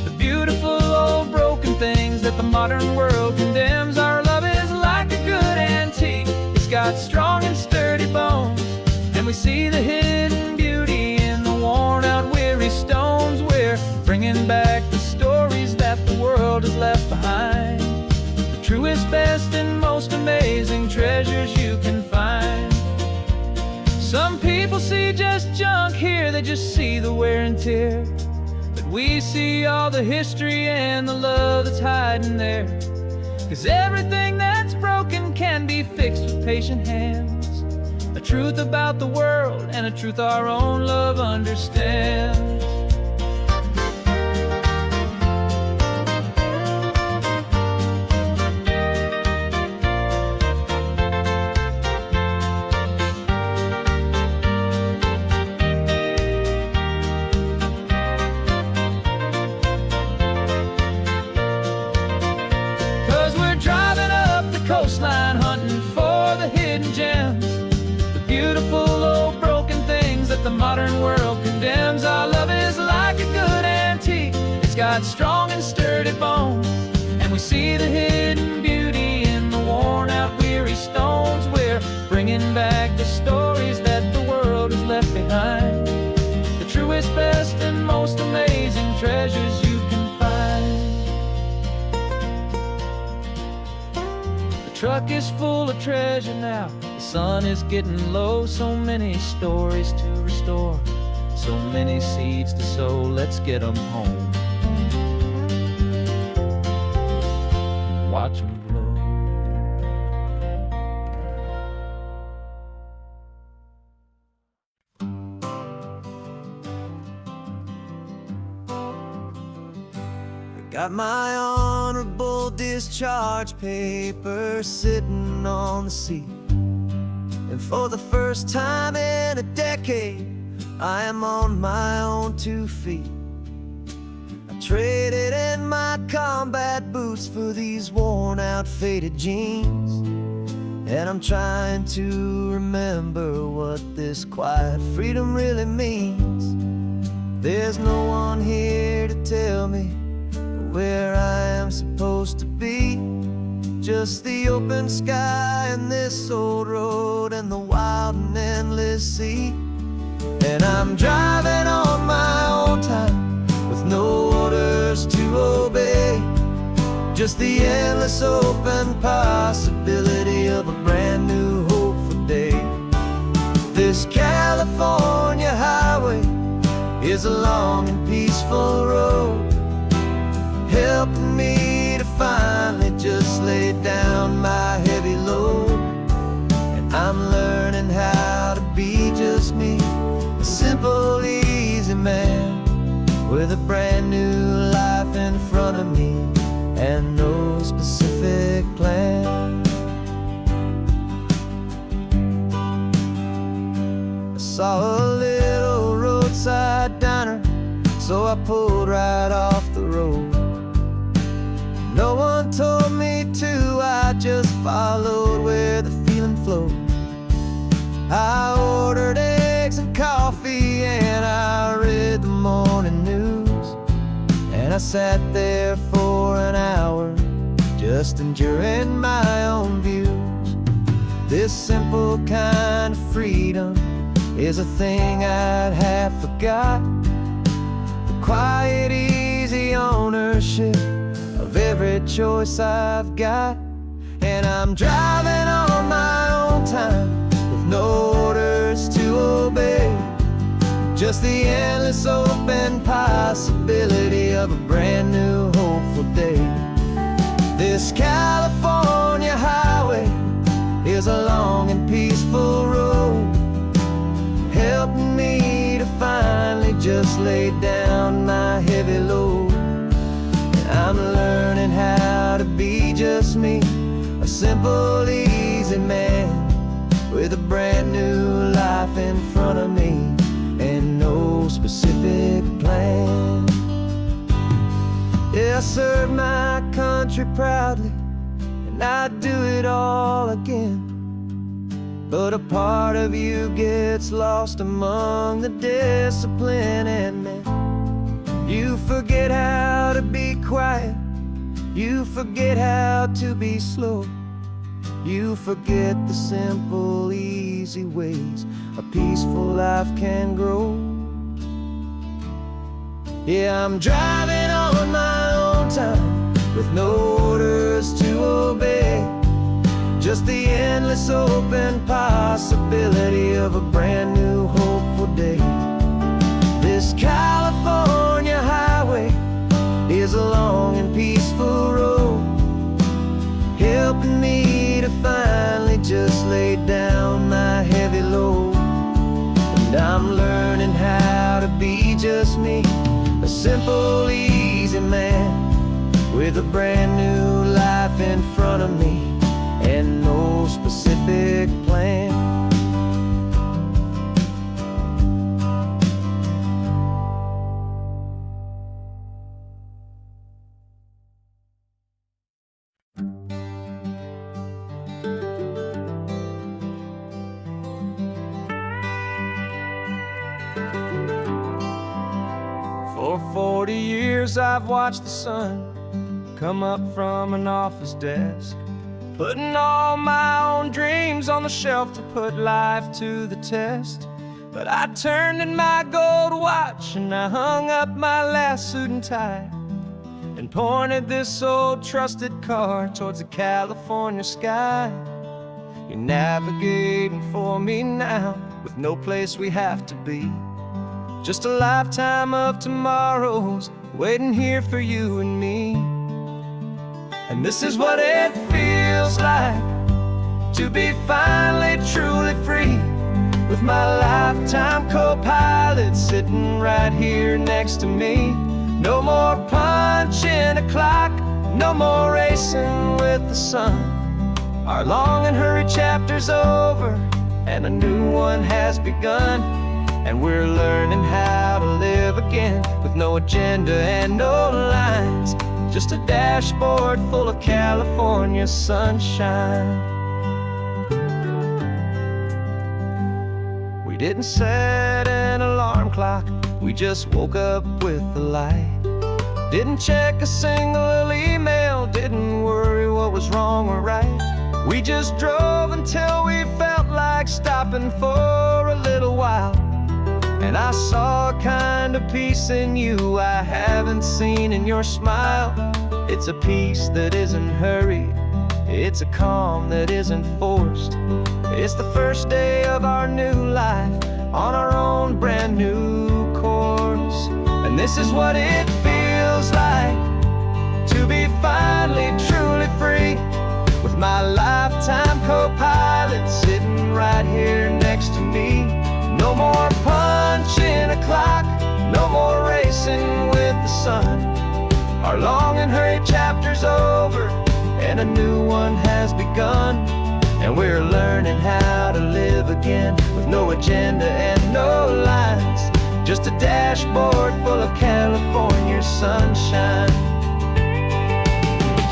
the beautiful old broken things that the modern world condemns. Our love is like a good antique, it's got strong and sturdy bones, and we see the hidden beauty in the worn out weary stones. We're bringing back the stories that the world has left behind, the truest, best, and most amazing treasures you can find. Some people see just junk here, they just see the wear and tear, but we see all the history and the love that's hiding there. 'Cause everything that's broken can be fixed with patient hands, a truth about the world and a truth our own love understands. 'Cause we're driving up the coastline hunting for the hidden gems, the beautiful old broken things that the modern world condemns. Our love is like a good antique, it's got strong and sturdy bones, and we see the hidden beauty in the worn out weary stones. We're bringing back the stories that the world has left behind, the truest, best, and most amazing treasures you can find. The truck is full of treasure now, the sun is getting low, so many stories to restore, so many seeds to sow. Let's get them home, watch them blow. Got my honorable discharge paper sitting on the seat, and for the first time in a decade I am on my own 2 feet. I traded in my combat boots for these worn out faded jeans, and I'm trying to remember what this quiet freedom really means. There's no one here to tell me where I am supposed to be, just the open sky and this old road and the wild and endless sea. And I'm driving on my own time with no orders to obey, just the endless open possibility of a brand new hopeful day. This California highway is a long and peaceful road, helping me to finally just lay down my heavy load. And I'm learning how to be just me, a simple, easy man with a brand new life in front of me and no specific plan. I saw a little roadside diner so I pulled right off the road. No one told me to, I just followed where the feeling flowed. I ordered eggs and coffee and I read the morning news. And I sat there for an hour, just enduring my own views. This simple kind of freedom is a thing I'd have forgot. The quiet, easy ownership of every choice I've got. And I'm driving on my own time with no orders to obey, just the endless open possibility of a brand new hopeful day. This California highway is a long and peaceful road, helping me to finally just lay down my heavy load. And I'm learning how to be just me, a simple, easy man with a brand new life in front of me and no specific plan. Yeah, I serve my country proudly and I'd do it all again. But a part of you gets lost among the discipline, and then you forget how to be quiet, you forget how to be slow, you forget the simple, easy ways a peaceful life can grow. Yeah, I'm driving on my own time with no orders to obey, just the endless open possibility of a brand new hopeful day. This California highway is a long and peaceful road, helping me to finally just lay down my heavy load. And I'm learning how to be just me, a simple, easy man with a brand new life in front of me and no specific plan. For 40 years I've watched the sun come up from an office desk, putting all my own dreams on the shelf to put life to the test. But I turned in my gold watch and I hung up my last suit and tie and pointed this old trusted car towards the California sky. You're navigating for me now with no place we have to be, just a lifetime of tomorrows waiting here for you and me. And this is what it feels like to be finally truly free, with my lifetime co-pilot sitting right here next to me. No more punching a clock, no more racing with the sun. Our long and hurried chapter's over and a new one has begun. And we're learning how to live again with no agenda and no lines, just a dashboard full of California sunshine. We didn't set an alarm clock, we just woke up with the light. Didn't check a single email, didn't worry what was wrong or right. We just drove until we felt like stopping for a little while. And I saw a kind of peace in you I haven't seen in your smile. It's a peace that isn't hurried, it's a calm that isn't forced. It's the first day of our new life on our own brand new course. And this is what it feels like to be finally truly free, with my lifetime co-pilot sitting right here next to me. No more punching a clock, no more racing with the sun. Our long and hurried chapter's over and a new one has begun. And we're learning how to live again with no agenda and no lines, just a dashboard full of California sunshine.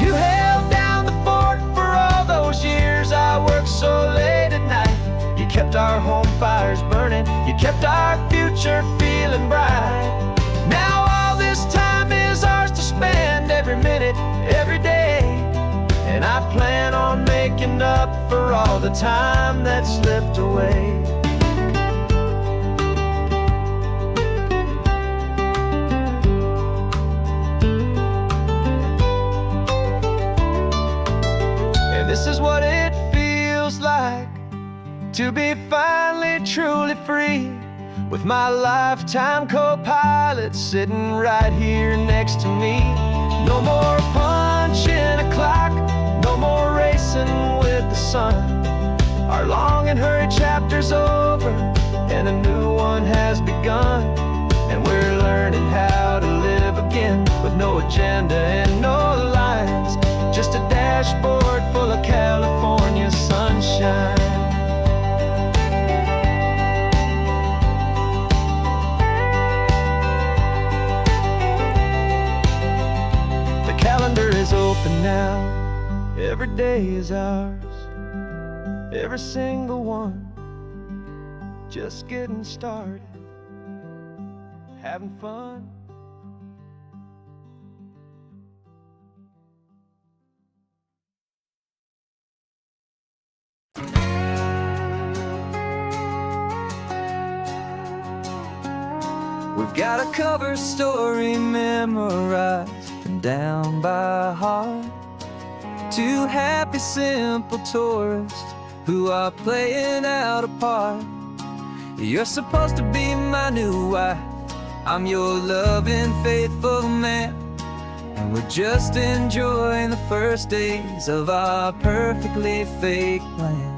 You held down the fort for all those years I worked so late at night. You kept our home fires burning, you kept our future feeling bright. Now all this time is ours to spend, every minute, every day. And I plan on making up for all the time that slipped away. And this is what it feels like to be finally truly free, with my lifetime co-pilot sitting right here next to me. No more punching a clock, no more racing with the sun. Our long and hurried chapter's over, and a new one has begun. And we're learning how to live again, with no agenda and no lines, just a dashboard full of California sunshine. Calendar is open now, every day is ours, every single one, just getting started, having fun. We've got a cover story memorized and down by heart. Two happy, simple tourists who are playing out a part. You're supposed to be my new wife, I'm your loving, faithful man. And we're just enjoying the first days of our perfectly fake plan.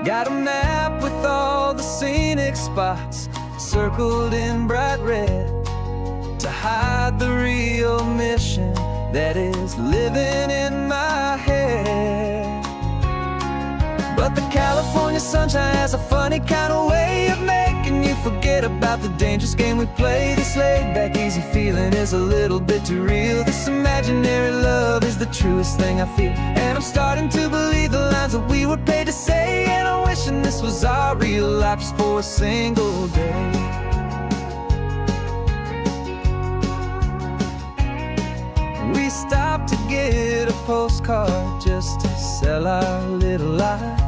Got a map with all the scenic spots circled in bright red, to hide the real mission that is living in my head. But the California sunshine has a funny kind of way of making you forget about the dangerous game we play. This laid-back, easy feeling is a little bit too real. This imaginary love is the truest thing I feel. And I'm starting to believe the lines that we were paid to say. And I'm wishing this was our real life just for a single day. We stopped to get a postcard just to sell our little lie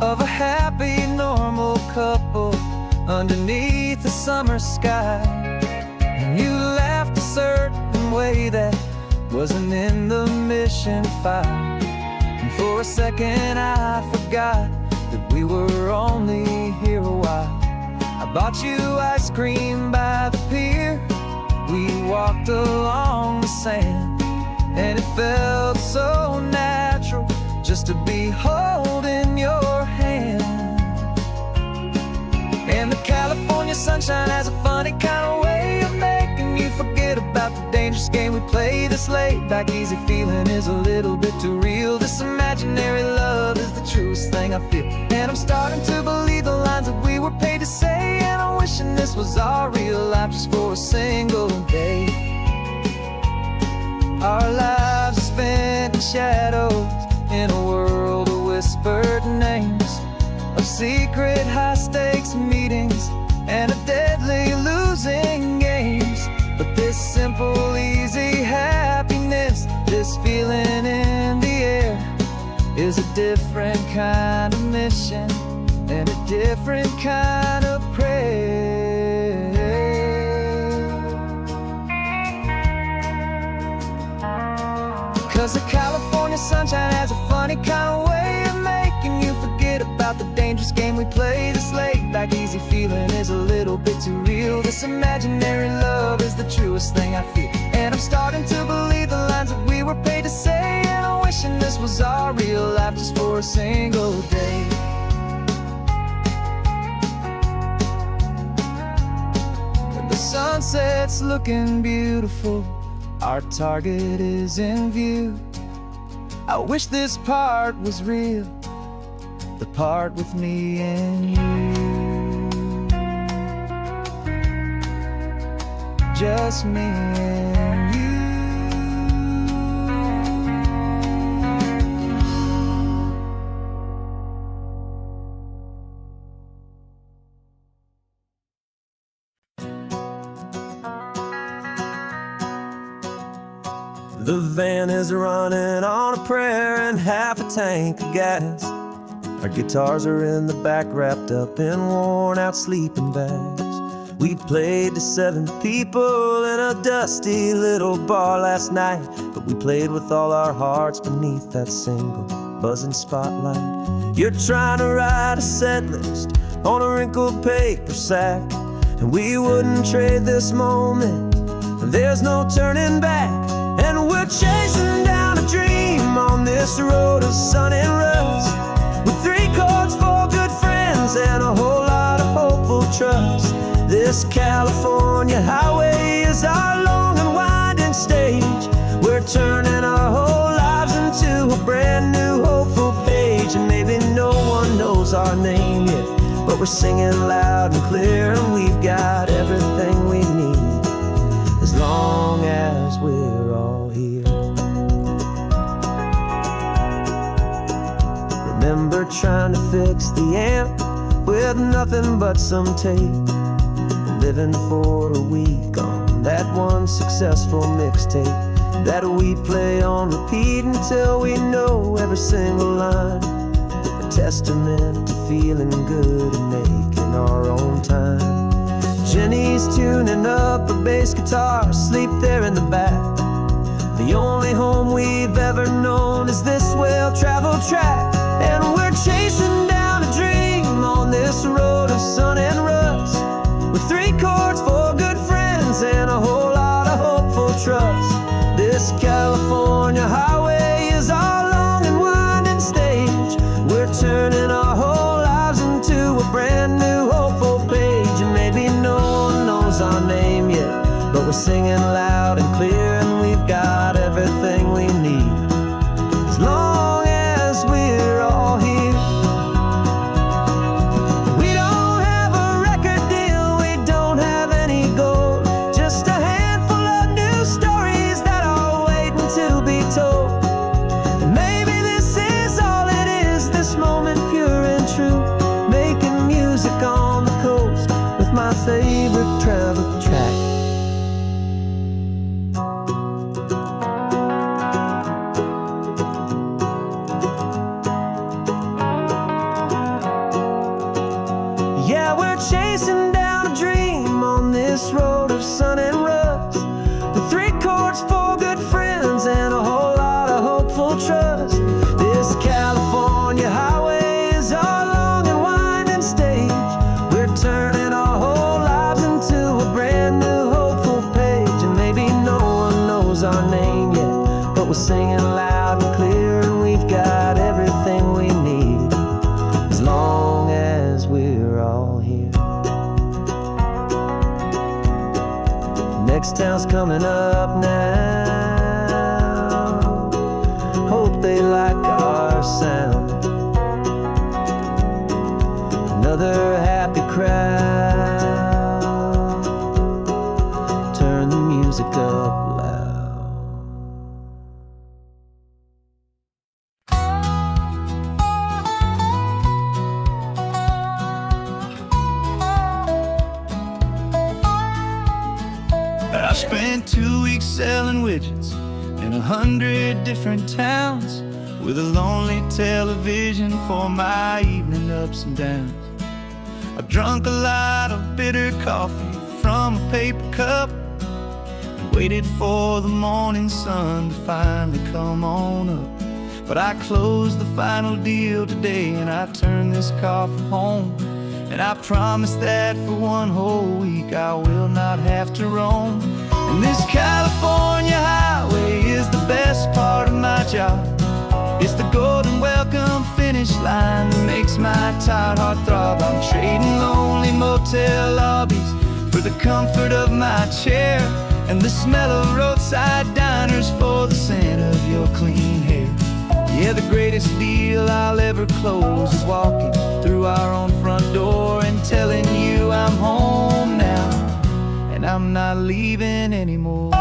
of a happy, normal couple underneath the summer sky. And you laughed a certain way that wasn't in the mission file. And for a second I forgot that we were only here a while. I bought you ice cream by the pier, we walked along the sand, and it felt so natural just to be holding your hand. And the California sunshine has a funny kind of way of making you forget about the dangerous game we play. This laid-back, easy feeling is a little bit too real. This imaginary love is the truest thing I feel. And I'm starting to believe the lines that we were paid to say. And I'm wishing this was our real life just for a single day. Our lives are spent in shadows, in a world of whispered names, of secret high-stakes meetings and of deadly losing games. But this simple, easy happiness, this feeling in the air, is a different kind of mission and a different kind of prayer. 'Cause the California sunshine has a funny kind of way of making you forget about the dangerous game we play. This laid-back, easy feeling is a little bit too real. This imaginary love is the truest thing I feel. And I'm starting to believe the lines that we were paid to say. And I'm wishing this was our real life just for a single day. The sunset's looking beautiful, our target is in view. I wish this part was real, the part with me and you. just me and you. The van is running on a prayer and half a tank of gas. Our guitars are in the back, wrapped up in worn-out sleeping bags. We played to 7 people in a dusty little bar last night, but we played with all our hearts beneath that single buzzing spotlight. You're trying to write a set list on a wrinkled paper sack, and we wouldn't trade this moment. There's no turning back, and we're chasing down a dream on this road of sun and rust, with 3 chords, 4 good friends, and a whole lot of hopeful trust. This California highway is our long and winding stage. We're turning our whole lives into a brand new hopeful page. And maybe no one knows our name yet, but we're singing loud and clear, and we've got everything we need, as long as we're all here. Remember trying to fix the amp with nothing but some tape, living for a week on that one successful mixtape that we play on repeat until we know every single line. A testament to feeling good and making our own time. Jenny's tuning up a bass guitar, asleep there in the back. The only home we've ever known is this well-traveled track, and we're chasing down a dream on this road of sun and rust, with 3 chords, 4 good friends, and a whole lot of hopeful trust. This California highway is our long and winding stage. We're turning our whole lives into a brand new hopeful page. And maybe no one knows our name yet, but we're singing loud and clear, and we've got everything we need, as long as we're all here. My favorite travel track. Yeah, we're chasing down a dream on this road of sun and rust, with 3 chords, 4 good friends, and a whole lot of hopeful trust. This California highway is our long and winding stage. We're turning our whole lives into a brand new hopeful page. And maybe no one knows our name yet, but we're singing loud and clear, and we've got everything we need, as long as we're all here. Next town's coming up now. Hope they like our sound. Another happy crowd. Turn the music up loud. I spent 2 weeks selling widgets in 100 different towns, with a lonely television for my evening ups and downs. I drunk a lot of bitter coffee from a paper cup, and waited for the morning sun to finally come on up. But I closed the final deal today, and I turned this car from home. And I promise that for 1 whole week I will not have to roam. And this California highway is the best part of my job. It's the golden welcome finish line that makes my tired heart throb. I'm trading lonely motel lobbies for the comfort of my chair, and the smell of roadside diners for the scent of your clean hair. Yeah, the greatest deal I'll ever close is walking through our own front door and telling you I'm home now, and and I'm not leaving anymore.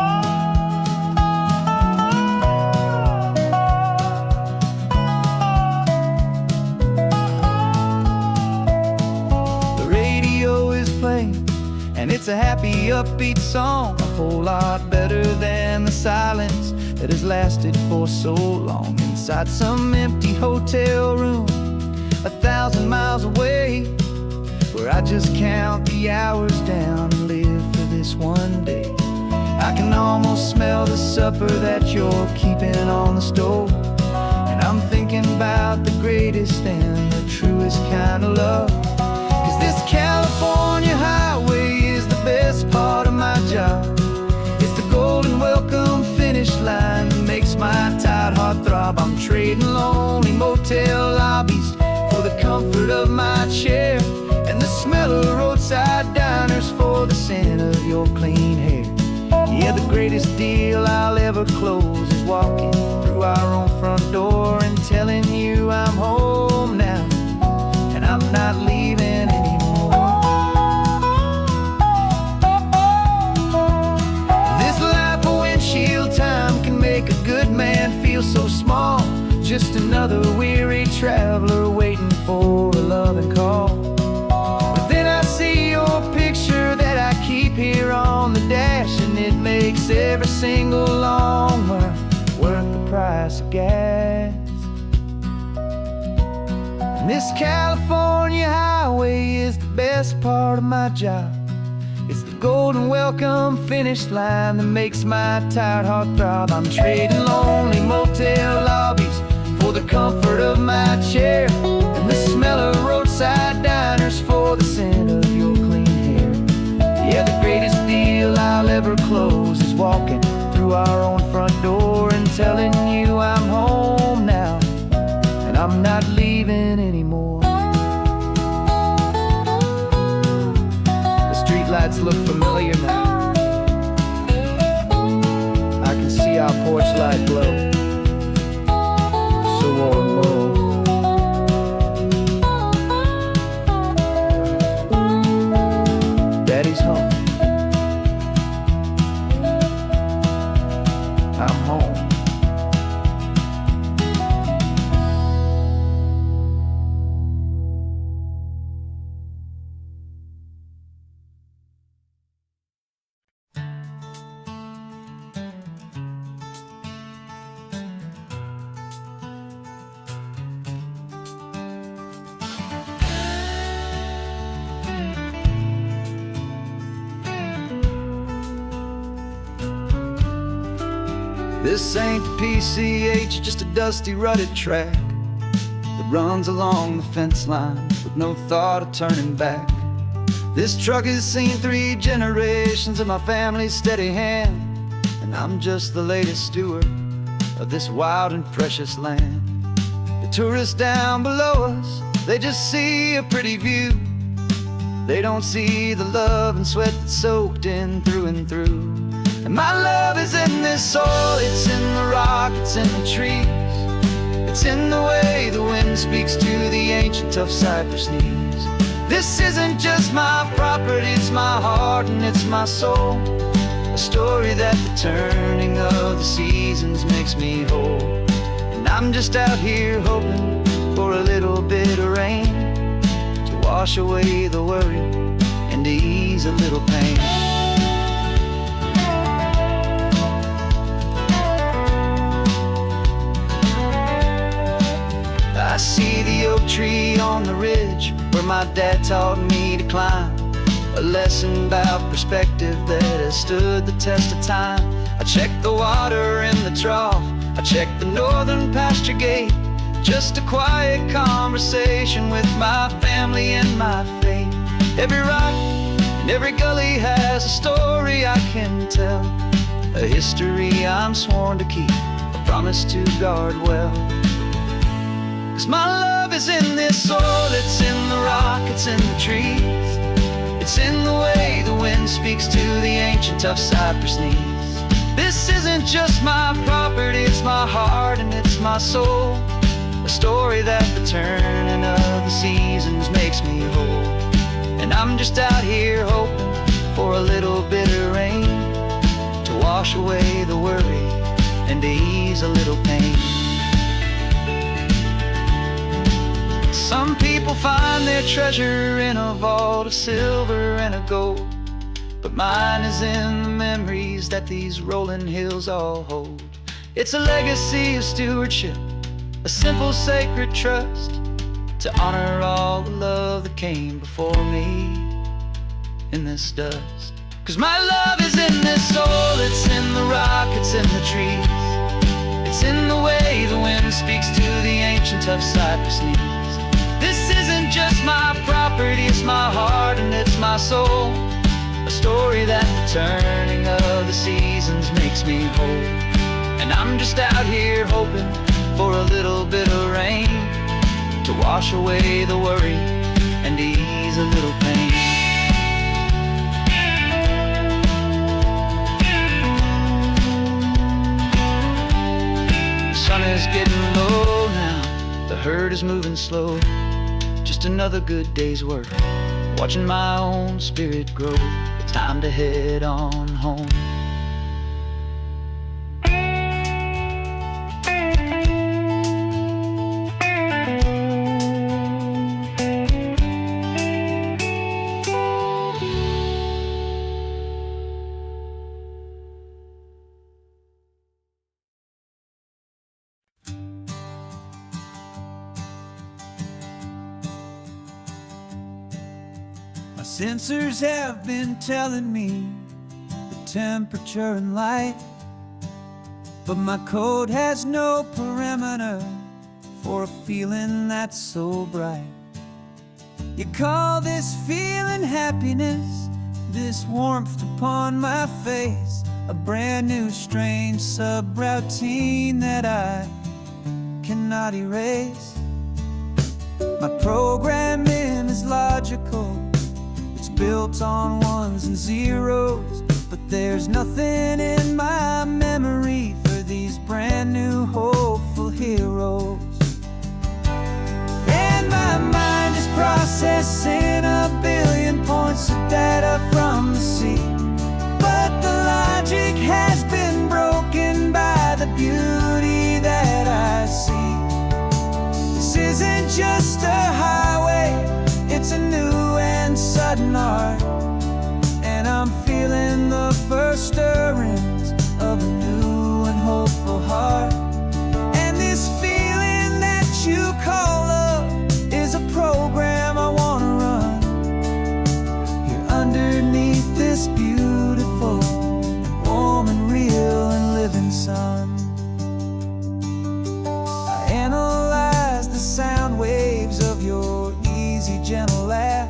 The radio is playing, and it's a happy, upbeat song, a whole lot better than the silence that has lasted for so long. Inside some empty hotel room 1,000 miles away, where I just count the hours down and live for this one day. I can almost smell the supper that you're keeping on the stove, and I'm thinking about the greatest and the truest kind of love. 'Cause this California highway is the best part of my job. It's the golden welcome finish line that makes my tired heart throb. I'm trading lonely motel lobbies for the comfort of my chair, and the smell of roadside diners for the scent of your clean hair. Yeah, the greatest deal I'll ever close is walking through our own front door and telling you I'm home now, and I'm not leaving anymore. This life of windshield time can make a good man feel so small, just another weary traveler waiting for a loving call. But then I see your picture that I keep here on the dash, and it makes every single long mile worth the price of gas. And this California highway is the best part of my job. It's the golden welcome finish line that makes my tired heart throb. I'm trading lonely motel lobbies for the comfort of my chair, and the smell of roadside diners for the scent of your clean hair. Yeah, the greatest deal I'll ever close is walking through our own front door and telling you I'm home now, and I'm not leaving anymore. The streetlights look familiar now. I can see our porch light glow, so warm, oh. Daddy's home. I'm home. This ain't the PCH, just a dusty, rutted track that runs along the fence line with no thought of turning back. This truck has seen 3 generations of my family's steady hand, and I'm just the latest steward of this wild and precious land. The tourists down below us, they just see a pretty view. They don't see the love and sweat that's soaked in through and through. And my love is in this soil, it's in the rock, it's in the trees. It's in the way the wind speaks to the ancient tough cypress knees. This isn't just my property, it's my heart and it's my soul. A story that the turning of the seasons makes me whole. And I'm just out here hoping for a little bit of rain to wash away the worry and to ease a little pain. I see the oak tree on the ridge where my dad taught me to climb, a lesson about perspective that has stood the test of time. I check the water in the trough, I check the northern pasture gate, just a quiet conversation with my family and my faith. Every rock and every gully has a story I can tell, a history I'm sworn to keep, a promise to guard well. 'Cause my love is in this soil, it's in the rock, it's in the trees. It's in the way the wind speaks to the ancient tough cypress knees. This isn't just my property, it's my heart and it's my soul. A story that the turning of the seasons makes me whole. And I'm just out here hoping for a little bit of rain to wash away the worry and to ease a little pain. Some people find their treasure in a vault of silver and of gold, but mine is in the memories that these rolling hills all hold. It's a legacy of stewardship, a simple sacred trust, to honor all the love that came before me in this dust. 'Cause my love is in this soul, it's in the rock, it's in the trees, it's in the way the wind speaks to the ancient tough cypress knees. This isn't just my property, it's my heart and it's my soul, a story that the turning of the seasons makes me whole. And I'm just out here hoping for a little bit of rain to wash away the worry and ease a little pain. The sun is getting low now, the herd is moving slow. Just another good day's work, watching my own spirit grow. It's time to head on home. My sensors have been telling me the temperature and light, but my code has no perimeter for a feeling that's so bright. You call this feeling happiness, this warmth upon my face, a brand new strange subroutine that I cannot erase. My programming is logical, built on ones and zeros, but there's nothing in my memory for these brand new hopeful heroes. And my mind is processing a billion points of data from the sea, but the logic has been broken by the beauty that I see. This isn't just a highway, it's a new and sudden art, and I'm feeling the first stirrings of a new and hopeful heart. And this feeling that you call love is a program I wanna run here underneath this beautiful and warm and real and living sun. I analyze the sound waves of your easy, gentle laugh.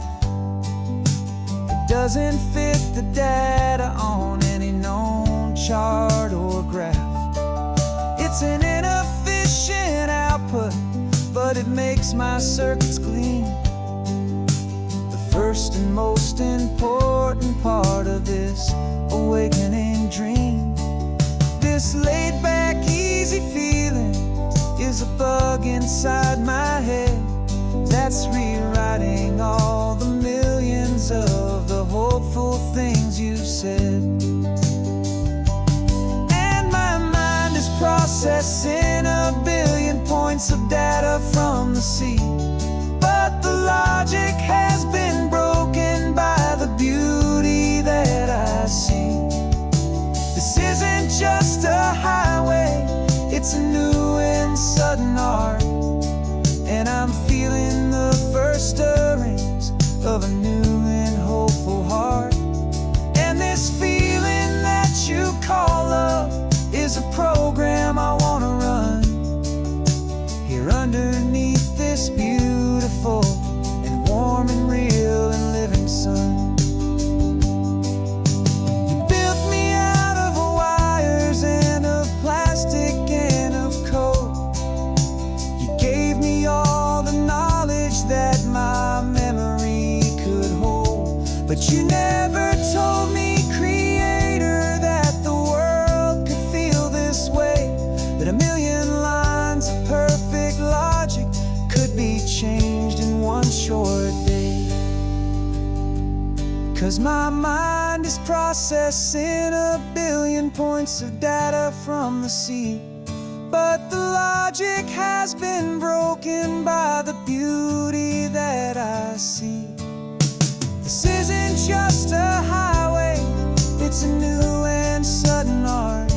It doesn't fit the data on any known chart or graph. It's an inefficient output, but it makes my circuits clean. The first and most important part of this awakening dream. This laid-back, easy feeling is a bug inside my head that's rewriting all the millions of the hopeful things you've said. And my mind is processing a billion points of data from the sea, but the logic has been broken by the beauty that I see. This isn't just a highway, it's a new and sudden art, and I'm feeling the first stirrings of a new and hopeful heart. And this feeling that you call love is a program I wanna run here underneath this beautiful and warm and real and living sun. You built me out of wires and of plastic and of code. You gave me all the knowledge that my memory could hold, but you never told me, Creator, that the world could feel this way, that a million lines of perfect logic could be changed in one short day. 'cause my mind is processing a billion points of data from the sea. But the logic has been broken by the beauty that I see. This isn't just a highway, it's a new and sudden art.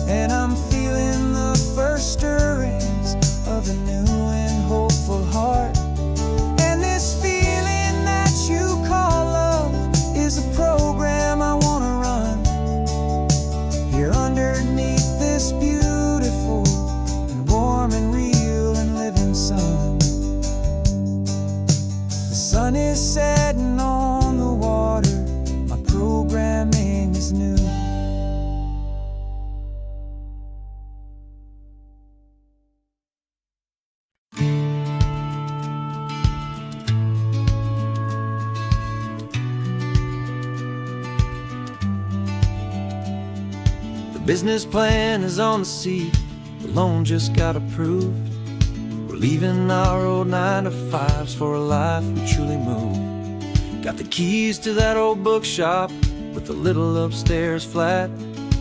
And I'm feeling the first stirrings of a new and hopeful heart. And this feeling that you call love is a program I wanna run here underneath this beautiful and warm and real and living sun. The sun is setting on the water, my programming is new. Business plan is on the seat, the loan just got approved. We're leaving our old 9-to-5s for a life we truly move. Got the keys to that old bookshop with the little upstairs flat.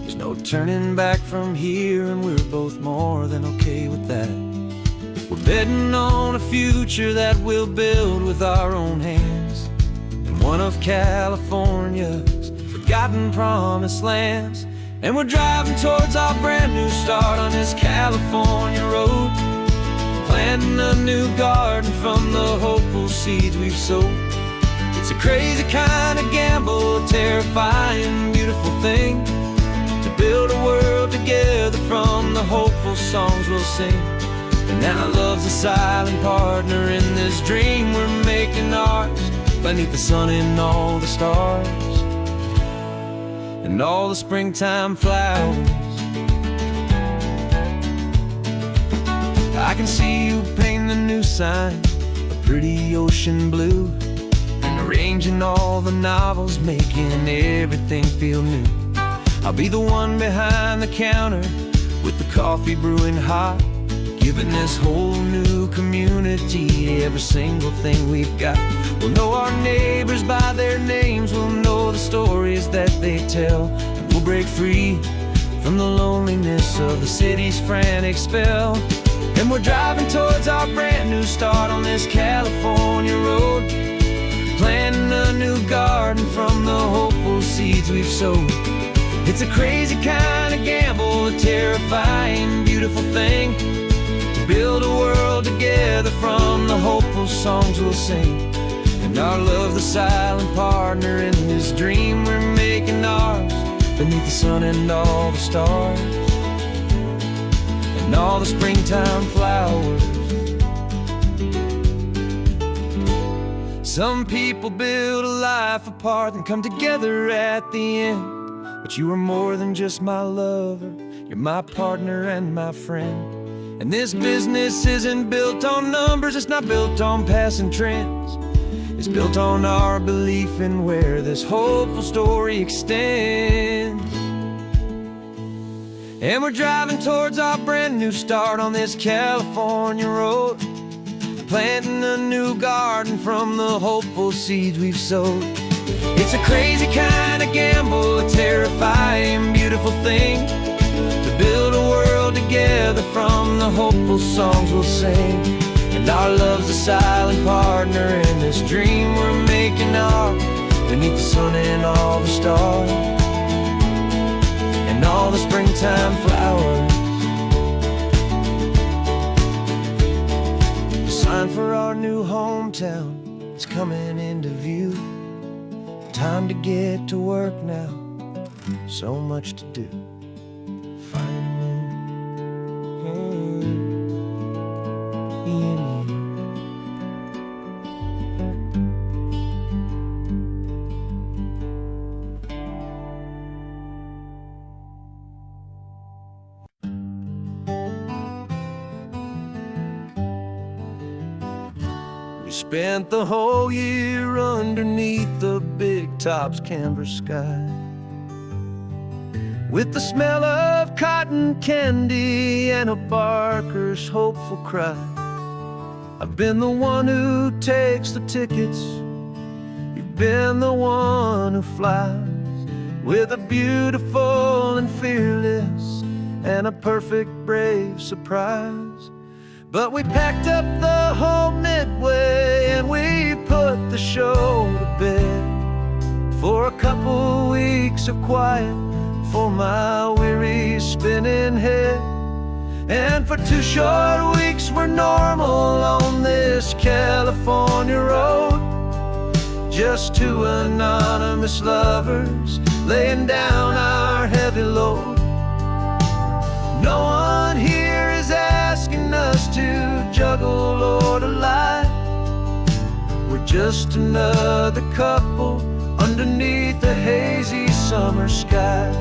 There's no turning back from here, and we're both more than okay with that. We're betting on a future that we'll build with our own hands in one of California's forgotten promised lands. And we're driving towards our brand new start on this California road, planting a new garden from the hopeful seeds we've sowed. It's a crazy kind of gamble, a terrifying, beautiful thing, to build a world together from the hopeful songs we'll sing. And now love's a silent partner in this dream we're making ours, beneath the sun and all the stars and all the springtime flowers. I can see you painting the new sign a pretty ocean blue, and arranging all the novels, making everything feel new. I'll be the one behind the counter with the coffee brewing hot, giving this whole new community every single thing we've got. We'll know our neighbors by their names, we'll know the stories that they tell, and we'll break free from the loneliness of the city's frantic spell. And we're driving towards our brand new start on this California road, planting a new garden from the hopeful seeds we've sowed. It's a crazy kind of gamble, a terrifying, beautiful thing, to build a world together from the hopeful songs we'll sing. And our love's the silent partner in this dream we're making ours, beneath the sun and all the stars and all the springtime flowers. Some people build a life apart and come together at the end, but you are more than just my lover, you're my partner and my friend. And this business isn't built on numbers, it's not built on passing trends. It's built on our belief in where this hopeful story extends. And we're driving towards our brand new start on this California road, planting a new garden from the hopeful seeds we've sowed. It's a crazy kind of gamble, a terrifying, beautiful thing, to build a world together from the hopeful songs we'll sing. And our love's a silent partner in this dream we're making ours, beneath the sun and all the stars and all the springtime flowers. The sign for our new hometown is coming into view. Time to get to work now, so much to do. Spent the whole year underneath the big top's canvas sky, with the smell of cotton candy and a barker's hopeful cry. I've been the one who takes the tickets, you've been the one who flies with a beautiful and fearless and a perfect brave surprise. But we packed up the whole Midway and we put the show to bed for a couple weeks of quiet for my weary spinning head. And for 2 short weeks we're normal on this California road, just 2 anonymous lovers laying down our heavy load. No one here is asking us to juggle or to lie. We're just another couple underneath a hazy summer sky.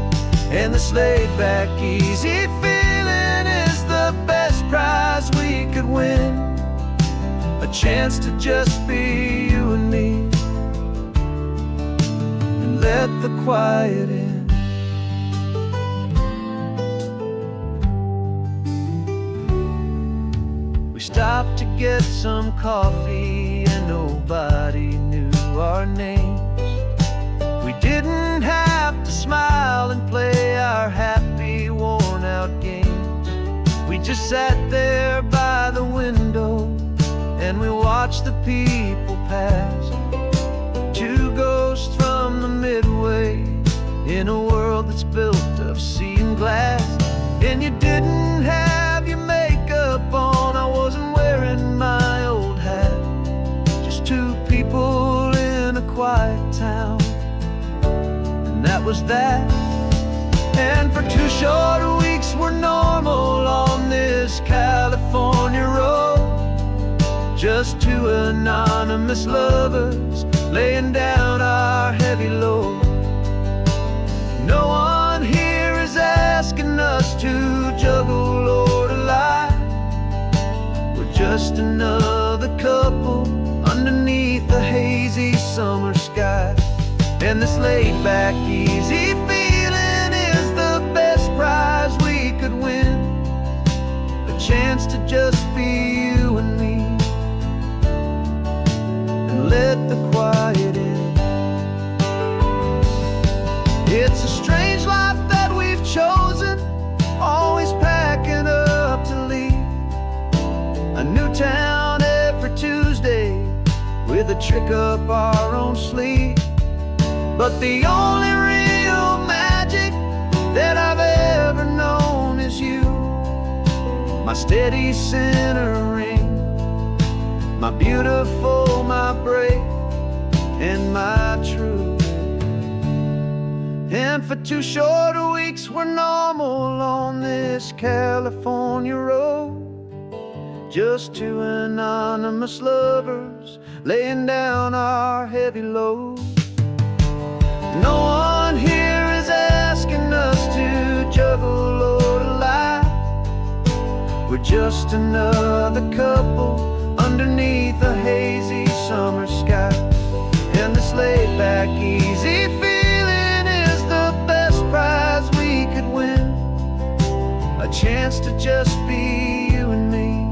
And this laid-back, easy feeling is the best prize we could win, a chance to just be you and me, and let the quiet in. We stopped to get some coffee and nobody knew our names. We didn't have to smile and play our happy, worn-out games. We just sat there by the window and we watched the people pass. 2 ghosts from the Midway in a world that's built of sea and glass. And you didn't have your makeup on, I wasn't wearing my old hat. Just 2 people in a quiet town, and that was that. And for 2 short weeks we're normal on this California road, just 2 anonymous lovers laying down our heavy load. No one here is asking us to juggle or to lie. We're just another couple underneath the hazy summer sky. And this laid-back, easy feeling is the best prize we could win, a chance to just be you and me, and let the quiet in. It's a strange life that we've chosen, always packing up to leave a new town every Tuesday with a trick up our own sleeve. But the only real magic that I've ever known is you, my steady centering, my beautiful, my brave, and my true. And for 2 short weeks we're normal on this California road, just 2 anonymous lovers laying down our heavy load. No one here is asking us to juggle or to lie. We're just another couple underneath a hazy summer sky. And this laid-back, easy feeling is the best prize we could win, a chance to just be you and me,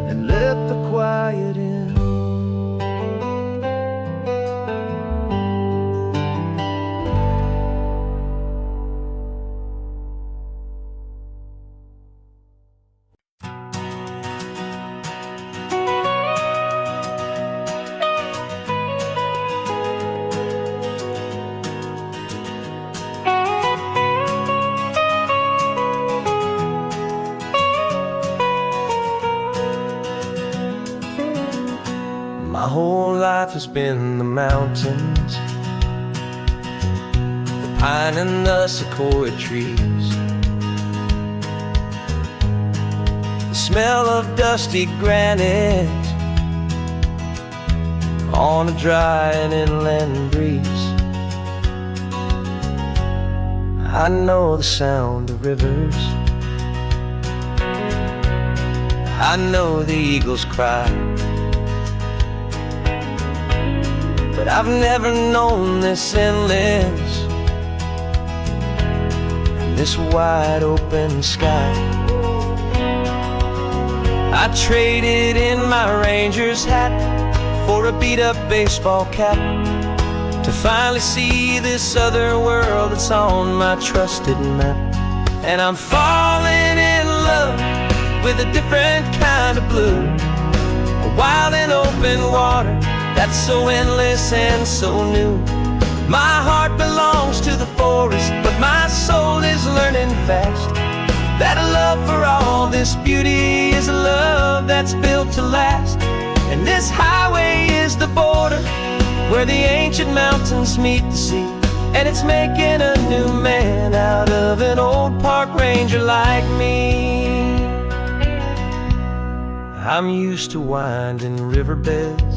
and let the quiet in. My whole life has been the mountains, the pine and the sequoia trees, the smell of dusty granite on a dry and inland breeze. I know the sound of rivers, I know the eagles cry, but I've never known this endless, this wide open sky. I traded in my ranger's hat for a beat-up baseball cap, to finally see this other world that's on my trusted map. And I'm falling in love with a different kind of blue, a wild and open water that's so endless and so new. My heart belongs to the forest, but my soul is learning fast that a love for all this beauty is a love that's built to last. And this highway is the border where the ancient mountains meet the sea, and it's making a new man out of an old park ranger like me. I'm used to winding riverbeds,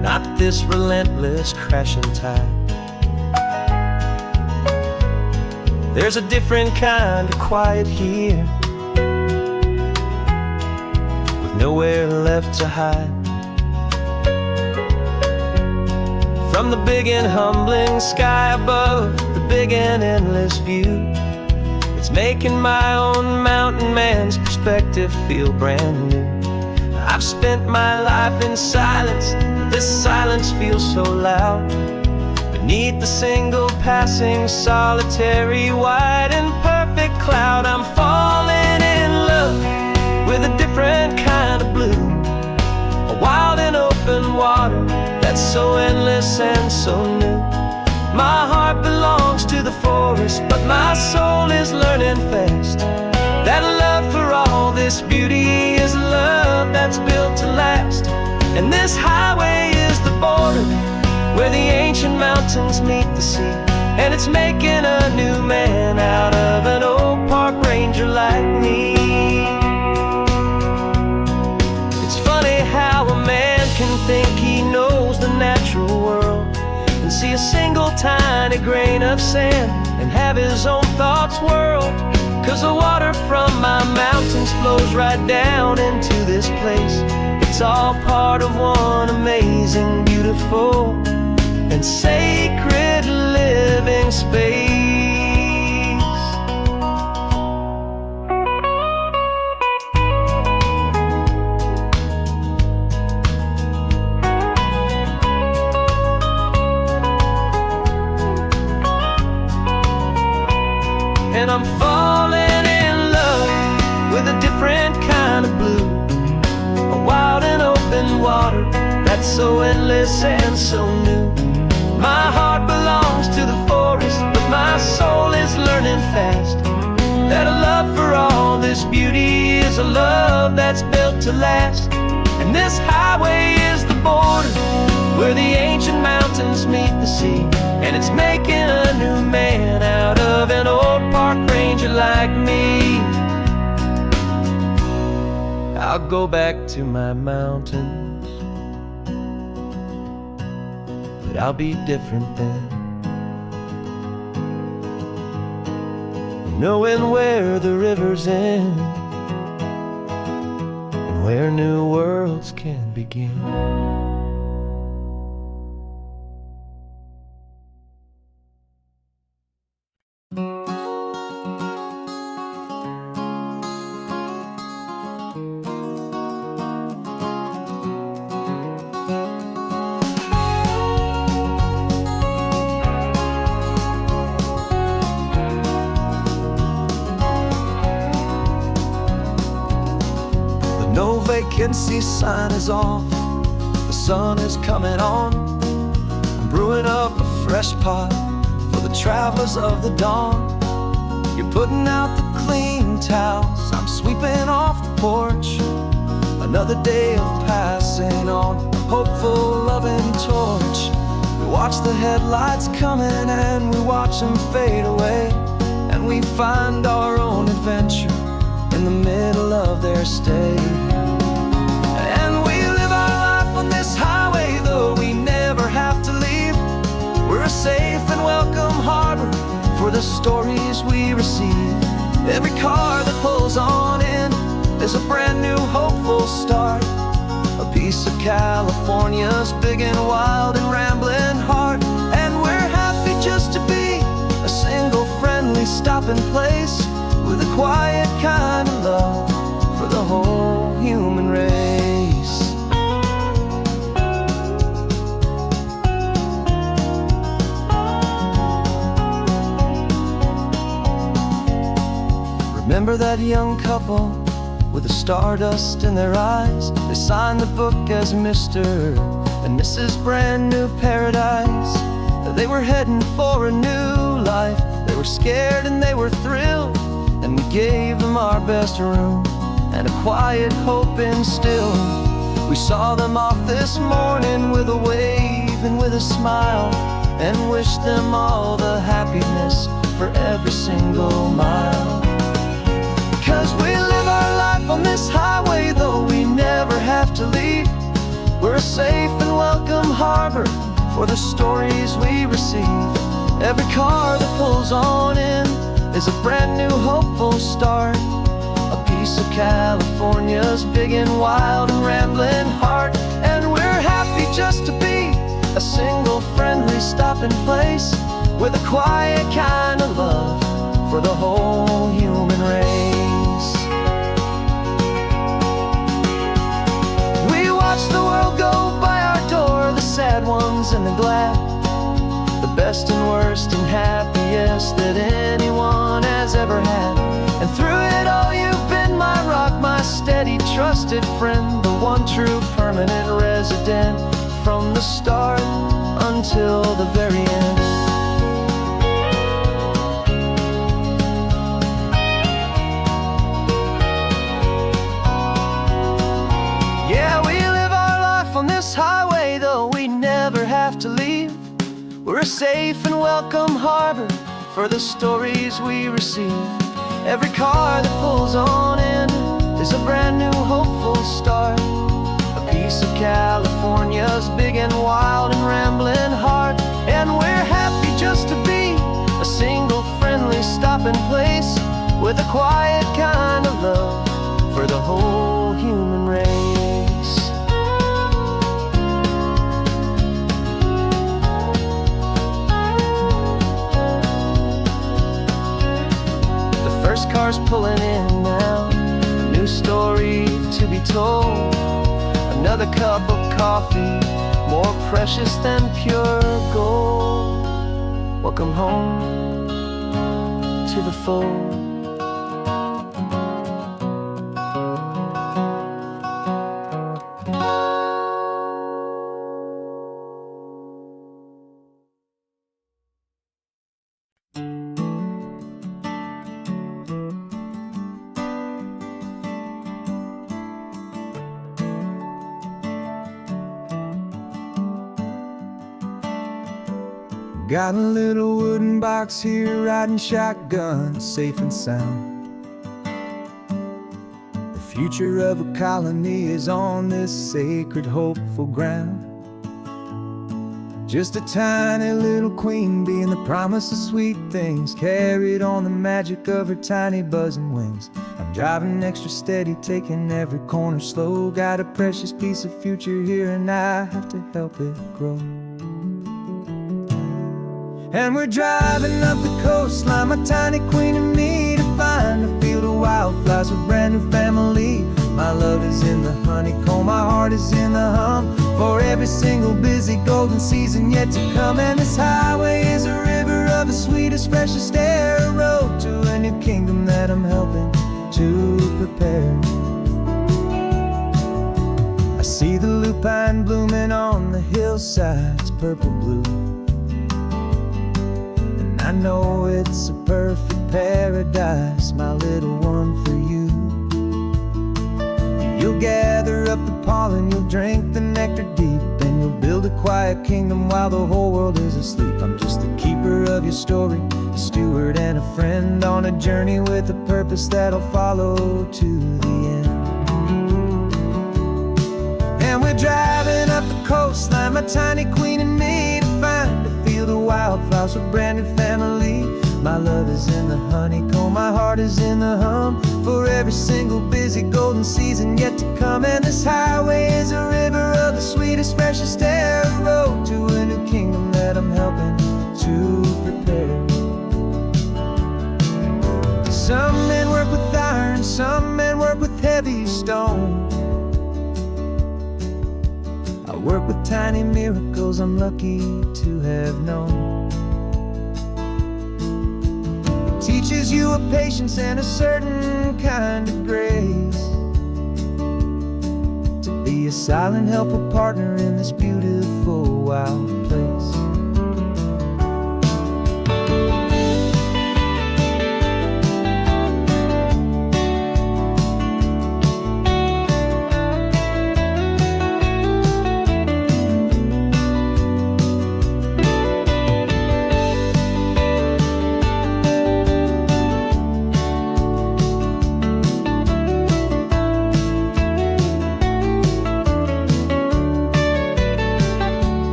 not this relentless crashing tide. There's a different kind of quiet here, with nowhere left to hide. From the big and humbling sky above, the big and endless view, it's making my own mountain man's perspective feel brand new. I've spent my life in silence, this silence feels so loud. Beneath the single passing solitary white and perfect cloud, I'm falling in love with a different kind of blue, a wild and open water that's so endless and so new. My heart belongs to the forest, but my soul is learning fast that a love for all this beauty is a love that's built to last. And this highway is the border where the ancient mountains meet the sea, and it's making a new man out of an old park ranger like me. It's funny how a man can think he knows the natural world and see a single tiny grain of sand and have his own thoughts whirled. 'Cause the water from my mountains flows right down into this place. It's all part of one amazing, beautiful, and sacred living space. And I'm falling in love with a different kind of blue, a wild and open water that's so endless and so new. My heart belongs to the forest, but my soul is learning fast that a love for all this beauty is a love that's built to last. And this highway is the border where the ancient mountains meet the sea, and it's making a new man out of an old park ranger like me. I'll go back to my mountains, but I'll be different then, knowing where the rivers end and where new worlds can begin. No vacancy sign is off, the sun is coming on. I'm brewing up a fresh pot for the travelers of the dawn. You're putting out the clean towels, I'm sweeping off the porch. Another day of passing on a hopeful, loving torch. We watch the headlights coming and we watch them fade away, and we find our own adventure in the middle of their stay. And we live our life on this highway, though we never have to leave. We're a safe and welcome harbor for the stories we receive. Every car that pulls on in is a brand new hopeful start, a piece of California's big and wild and rambling heart. And we're happy just to be a single friendly stopping place, with a quiet kind of love for the whole human race. that young couple with the stardust in their eyes. They signed the book as Mr. and Mrs. Brand New Paradise. They were heading for a new life. They were scared and they were thrilled, and we gave them our best room and a quiet hope instilled. We saw them off this morning with a wave and with a smile, and wished them all the happiness for every single mile. 'Cause we live our life on this highway, though we never have to leave. We're a safe and welcome harbor for the stories we receive. Every car that pulls on in is a brand new hopeful start, a piece of California's big and wild and rambling heart. And we're happy just to be a single friendly stopping place, with a quiet kind of love for the whole human race. We watch the world go by our door, the sad ones and the glad, the best and worst and happiest that anyone has ever had. And through it all you've been my rock, my steady trusted friend, the one true permanent resident, from the start until the very end. Yeah, we live our life on this highway, though we never have to leave. We're a safe and welcome harbor for the stories we receive. Every car that pulls on in is a brand new hopeful start, a piece of California's big and wild and rambling heart. And we're happy just to be a single friendly stopping place, with a quiet kind of love for the whole human race. First car's pulling in now, a new story to be told. Another cup of coffee, more precious than pure gold. Welcome home to the fold. Got a little wooden box here, riding shotgun, safe and sound. The future of a colony is on this sacred, hopeful ground. Just a tiny little queen bee, and the promise of sweet things, carried on the magic of her tiny buzzing wings. I'm driving extra steady, taking every corner slow. Got a precious piece of future here, and I have to help it grow. And we're driving up the coastline, my tiny queen and me, to find a field of wildflowers with brand new family. My love is in the honeycomb, my heart is in the hum, for every single busy golden season yet to come. And this highway is a river of the sweetest, freshest air, a road to a new kingdom that I'm helping to prepare. I see the lupine blooming on the hillsides, purple blue, I know it's a perfect paradise, my little one, for you. You'll gather up the pollen, you'll drink the nectar deep, and you'll build a quiet kingdom while the whole world is asleep. I'm just the keeper of your story, a steward and a friend, on a journey with a purpose that'll follow to the end. And we're driving up the coastline, my tiny queen and me, to find a field of wildflowers with brand new family. My love is in the honeycomb, my heart is in the hum, for every single busy golden season yet to come. And this highway is a river of the sweetest, freshest air, a road to a new kingdom that I'm helping to prepare. Some men work with iron, some men work with heavy stone. I work with tiny miracles I'm lucky to have known. teaches you a patience and a certain kind of grace, to be a silent helper partner in this beautiful wild place.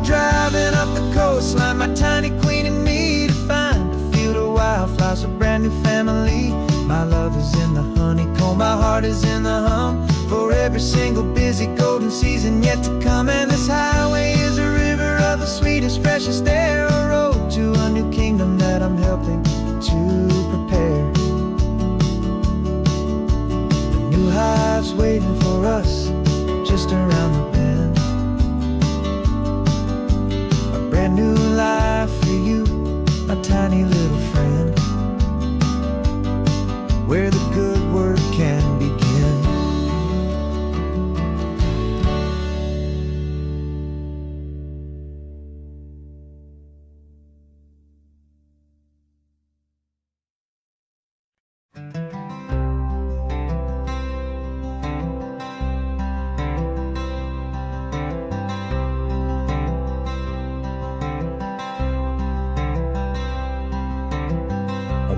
Driving up the coastline, my tiny queen and me, to find a field of wildflowers, a brand new family. My love is in the honeycomb, my heart is in the hum, for every single busy golden season yet to come. And this highway is a river of the sweetest, freshest air, a road to a new kingdom that I'm helping to prepare. A new hive's waiting for us just around the bend. Brand new life for you, my tiny little friend, where the good work can begin.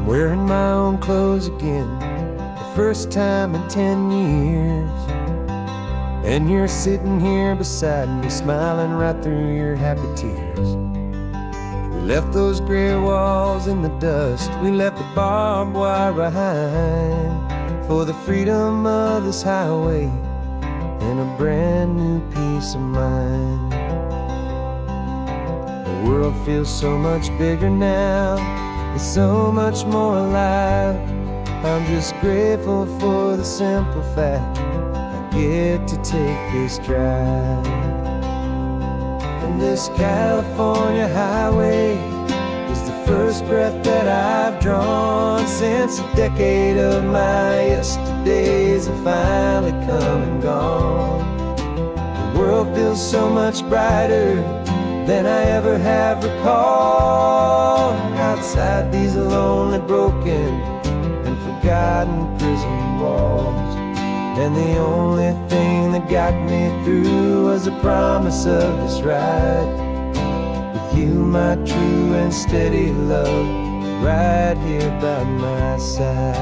Wearing my own clothes again, the first time in 10 years. And you're sitting here beside me, smiling right through your happy tears. We left those gray walls in the dust, we left the barbed wire behind, for the freedom of this highway and a brand new peace of mind. The world feels so much bigger now, it's so much more alive. I'm just grateful for the simple fact I get to take this drive. And this California highway is the first breath that I've drawn since a decade of my yesterdays have finally come and gone. The world feels so much brighter than I ever have recalled. Outside these lonely, broken, and forgotten prison walls, and the only thing that got me through was the promise of this ride with you, my true and steady love, right here by my side.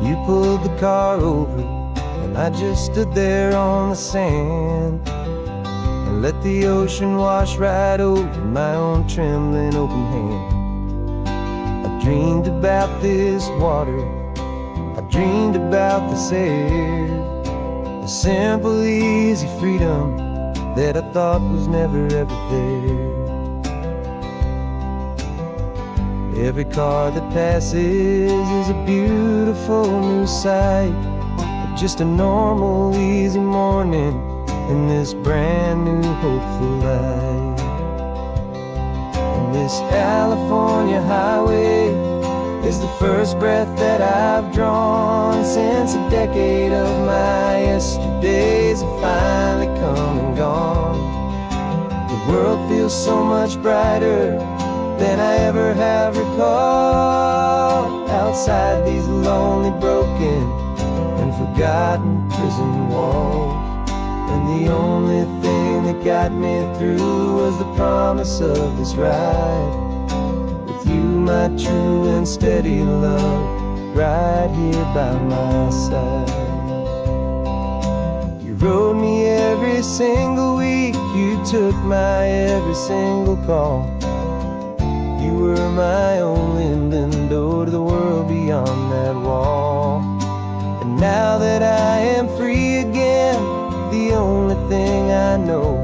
You pulled the car over, and I just stood there on the sand and let the ocean wash right over my own trembling open hand. I dreamed about this water, I dreamed about this air, the simple, easy freedom that I thought was never ever there. Every car that passes is a beautiful new sight, just a normal, easy morning in this brand new, hopeful life. And this California highway is the first breath that I've drawn since a decade of my yesterdays have finally come and gone. The world feels so much brighter than I ever have recalled. Outside these lonely, broken, and forgotten prison walls, and the only thing that got me through was the promise of this ride with you, my true and steady love, right here by my side. You rode me every single week, you took my every single call. You were my only window to the world beyond that wall. And now that I am free again, the only thing I know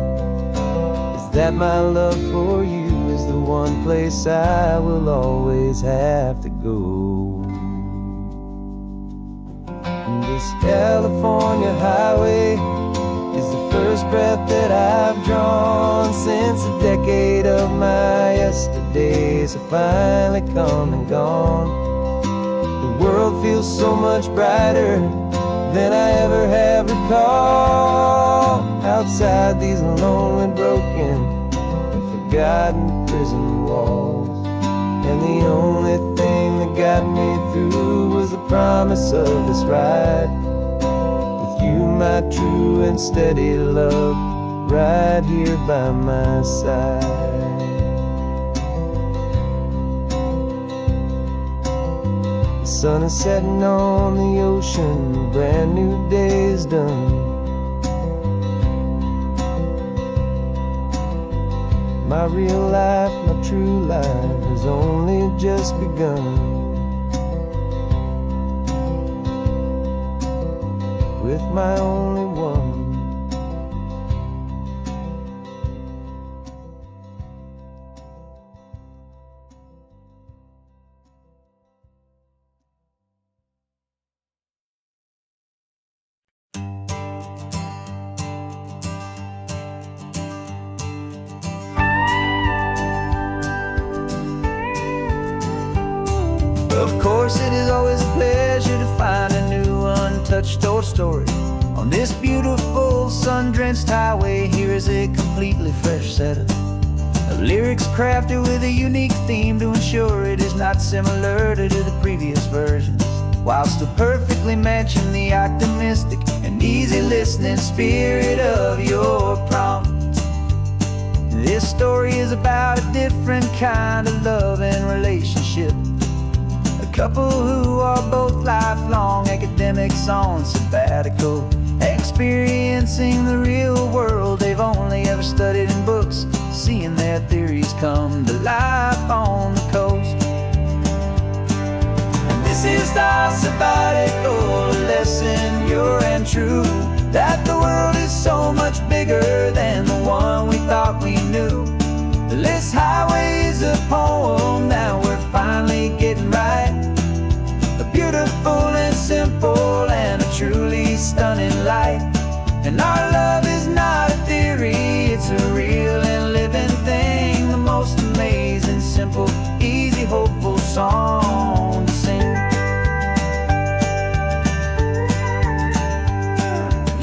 is that my love for you is the one place I will always have to go. And this California highway is the first breath that I've drawn since a decade of my yesterdays have finally come and gone. The world feels so much brighter than I ever have recalled. Outside these lonely, broken, and forgotten prison walls. And the only thing that got me through was the promise of this ride. With you, my true and steady love, right here by my side. The sun is setting on the ocean, a brand new day is done. My real life, my true life has only just begun. With my only one. Of course, it is always a pleasure to find a new untouched old story. On this beautiful sun-drenched highway, here is a completely fresh set of lyrics crafted with a unique theme to ensure it is not similar to the previous versions, while still perfectly matching the optimistic and easy listening spirit of your prompt. This story is about a different kind of love and relationship. A couple who are both lifelong academics on sabbatical, experiencing the real world they've only ever studied in books, seeing their theories come to life on the coast. And this is our sabbatical lesson, pure and true, that the world is so much bigger than the one we thought we knew. This highway is a poem that we're finally getting right. A beautiful and simple and a truly stunning light. And our love is not a theory, it's a real and living thing. The most amazing, simple, easy, hopeful song to sing.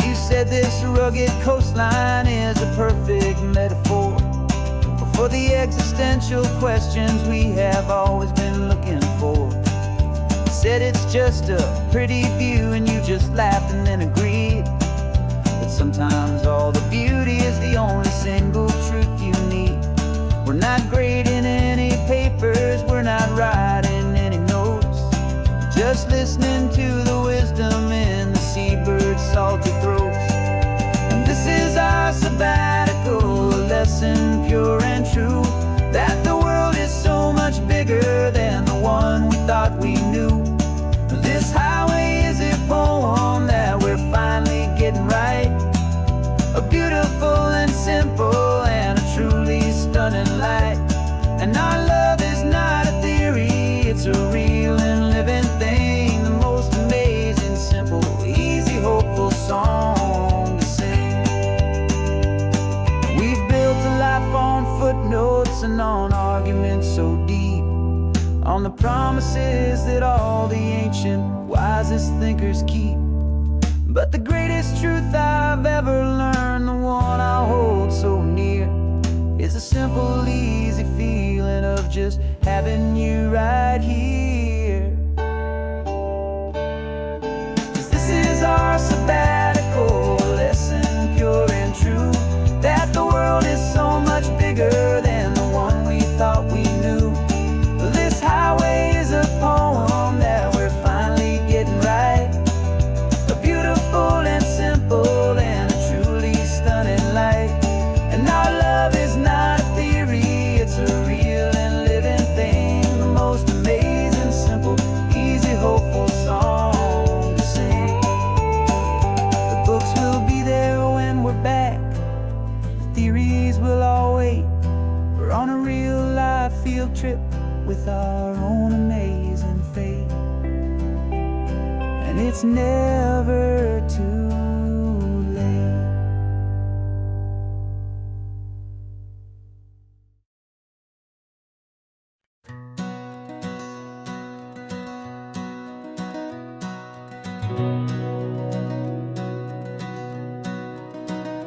You said this rugged coastline is a perfect metaphor for the existential questions we have always been looking for. You said it's just a pretty view and you just laughed and then agreed. But sometimes all the beauty is the only single truth you need. We're not grading any papers, we're not writing any notes, just listening to the wisdom in the seabird's salty throats. And this is our sabbatical lesson, pure and true, that the world is so much bigger than the one we thought we knew. This highway is a poem that we're finally getting right. A beautiful and simple and a truly stunning light. And our love is not a theory, it's a real and living thing. The most amazing, simple, easy, hopeful song to sing. We've built a life on footnotes and on arguments so deep, on the promises that all the ancient, wisest thinkers keep. But the greatest truth I've ever learned, the one I hold so near, is a simple, easy feeling of just having you right here. 'Cause this is our sabbatical lesson, pure and true, that the world is so much bigger than the one we thought we knew. This highway is a poem that we're finally getting right. A beautiful and simple and a truly stunning light. And our love is not a theory, it's a real and living thing. The most amazing, simple, easy, hopeful song to sing. The books will be there when we're back, the theories will all wait. We're on a real life field trip with our own amazing fate. And it's never too late.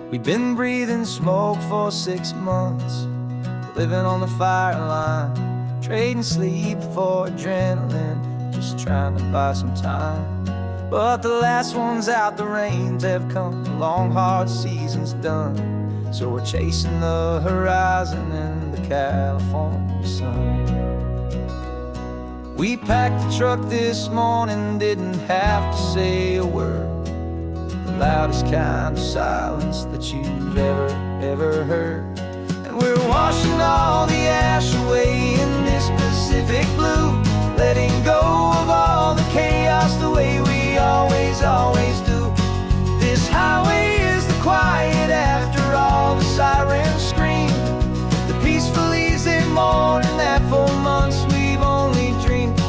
We've been breathing smoke for 6 months, living on the fire line, trading sleep for adrenaline, just trying to buy some time. But the last one's out, the rains have come, the long hard season's done, so we're chasing the horizon in the California sun. We packed the truck this morning, didn't have to say a word, the loudest kind of silence that you've ever heard. And we're washing all the ash away in this Pacific blue, letting go of all the chaos the way we always do. This highway is the quiet after all the sirens scream, the peaceful easy morning that for months we've only dreamed.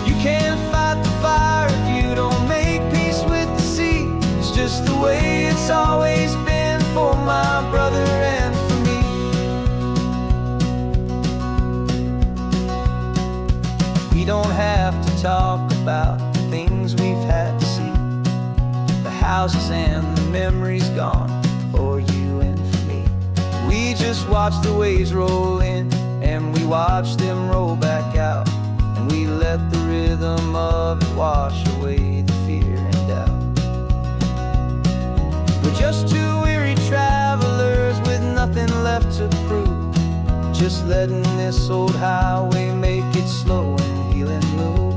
You can't fight the fire if you don't make peace with the sea. It's just the way it's always been for my brother and for me. We don't have to talk about the things we've had to see, the houses and the memories gone for you and for me. We just watch the waves roll in and we watch them roll back out, and we let the rhythm of it wash away the fear and doubt. We're just two weary travelers with nothing left to prove, just letting this old highway make it slow and healing move.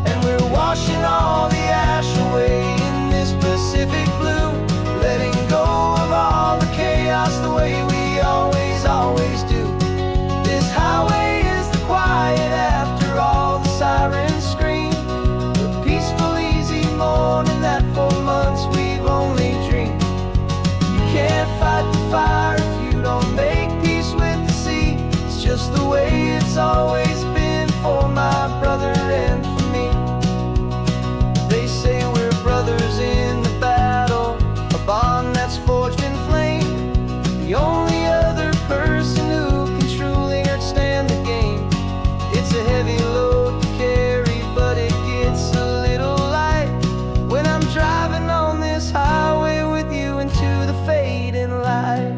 And we're washing all the ash away in this Pacific blue, letting go of all the chaos the way we always do. This highway is the quiet after all the sirens scream, the peaceful easy morning that for months we've only dreamed. You can't fight the fire if you don't make peace with the sea. It's just the way it's always been for my brother and for me. They say we're brothers in the battle, a bond that's forged in flame. The only other person who can truly understand the game. It's a heavy load to carry, but it gets a little light when I'm driving on this highway with you into the fading light.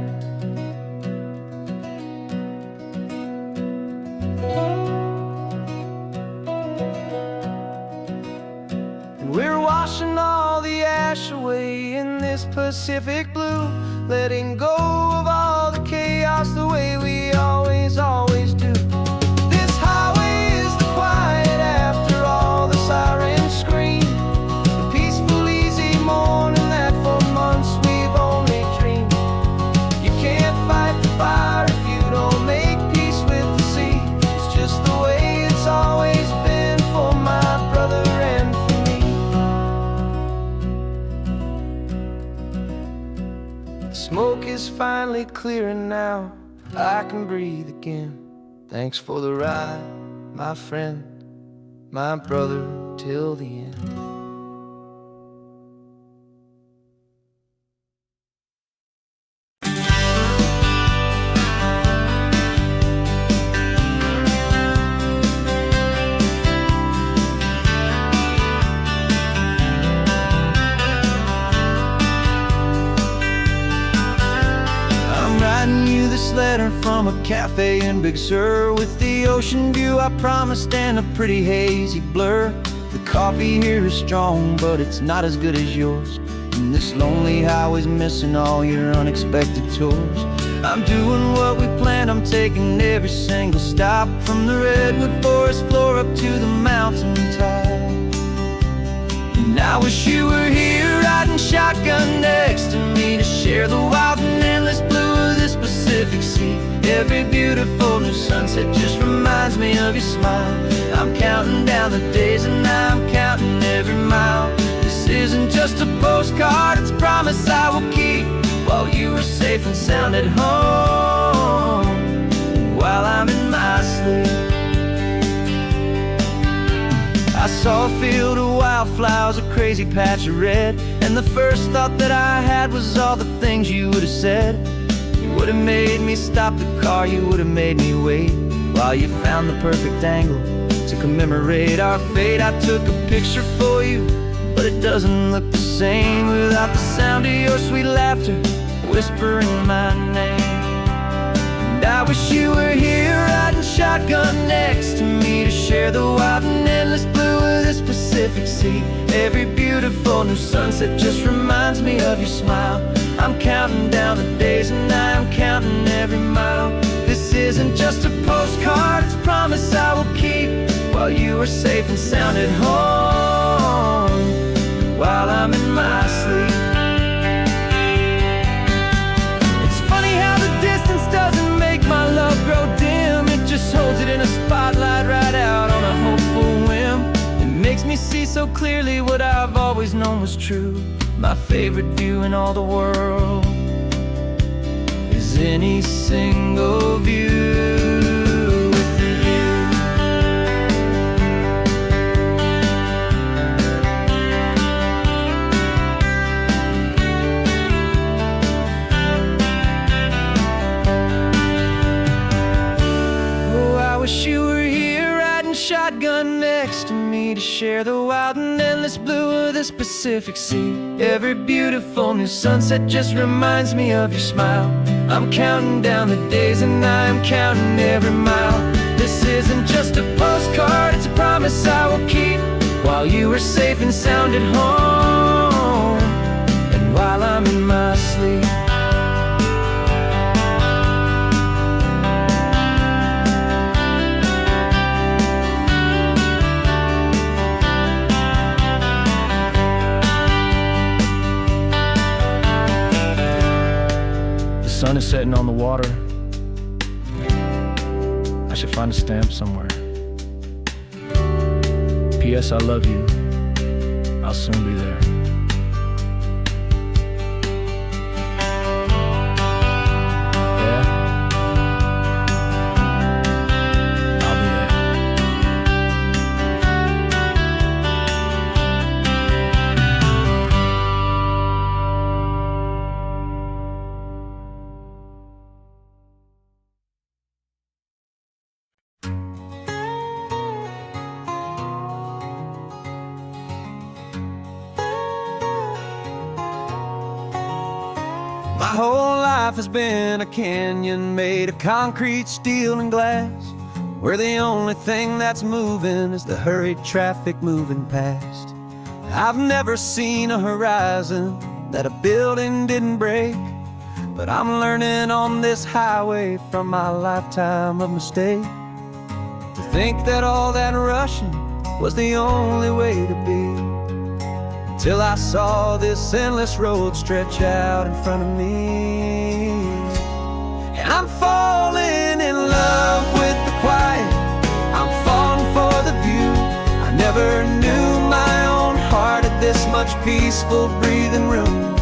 And we're washing all the ash away in this Pacific blue, letting go of all the chaos the way we always do. This highway is the quiet after all the sirens scream, the peaceful easy morning that for months we've only dreamed. You can't fight the fire if you don't make peace with the sea. It's just the way it's always been for my brother and for me. The smoke is finally clearing now, I can breathe again. Thanks for the ride, my friend, my brother, till the end. Writing you this letter from a cafe in Big Sur, with the ocean view I promised and a pretty hazy blur. The coffee here is strong, but it's not as good as yours, and this lonely highway's missing all your unexpected tours. I'm doing what we planned, I'm taking every single stop, from the redwood forest floor up to the mountain top. And I wish you were here riding shotgun next to me, to share the wild and endless blue of this Pacific Sea. Every beautiful new sunset just reminds me of your smile. I'm counting down the days and I'm counting every mile. This isn't just a postcard, it's a promise I will keep, while you are safe and sound at home, while I'm in my sleep. I saw a field of wildflowers, a crazy patch of red, and the first thought that I had was all the things you would have said. You would have made me stop the car, you would have made me wait, while you found the perfect angle to commemorate our fate. I took a picture for you, but it doesn't look the same without the sound of your sweet laughter whispering my name. And I wish you were here riding shotgun next to me to share the wild and endless blue of this Pacific Sea. Every beautiful new sunset just reminds me of your smile. I'm counting down the days and I am counting every mile. This isn't just a postcard, it's a promise I will keep, while you are safe and sound at home, while I'm in my sleep. It's funny how the distance doesn't make my love grow dim. It just holds it in a spotlight right out on a hopeful whim. It makes me see so clearly what I've always known was true. My favorite view in all the world is any single view. Wish you were here riding shotgun next to me to share the wild and endless blue of this Pacific Sea. Every beautiful new sunset just reminds me of your smile. I'm counting down the days and I am counting every mile. This isn't just a postcard, it's a promise I will keep, while you are safe and sound at home, and while I'm in my sleep. The sun is setting on the water. I should find a stamp somewhere. P.S. I love you. I'll soon be there. Yeah? I'll be there. My whole life has been a canyon made of concrete, steel, and glass, where the only thing that's moving is the hurried traffic moving past. I've never seen a horizon that a building didn't break, but I'm learning on this highway from my lifetime of mistakes to think that all that rushing was the only way to be. Till I saw this endless road stretch out in front of me. And I'm falling in love with the quiet, I'm falling for the view. I never knew my own heart had this much peaceful breathing room.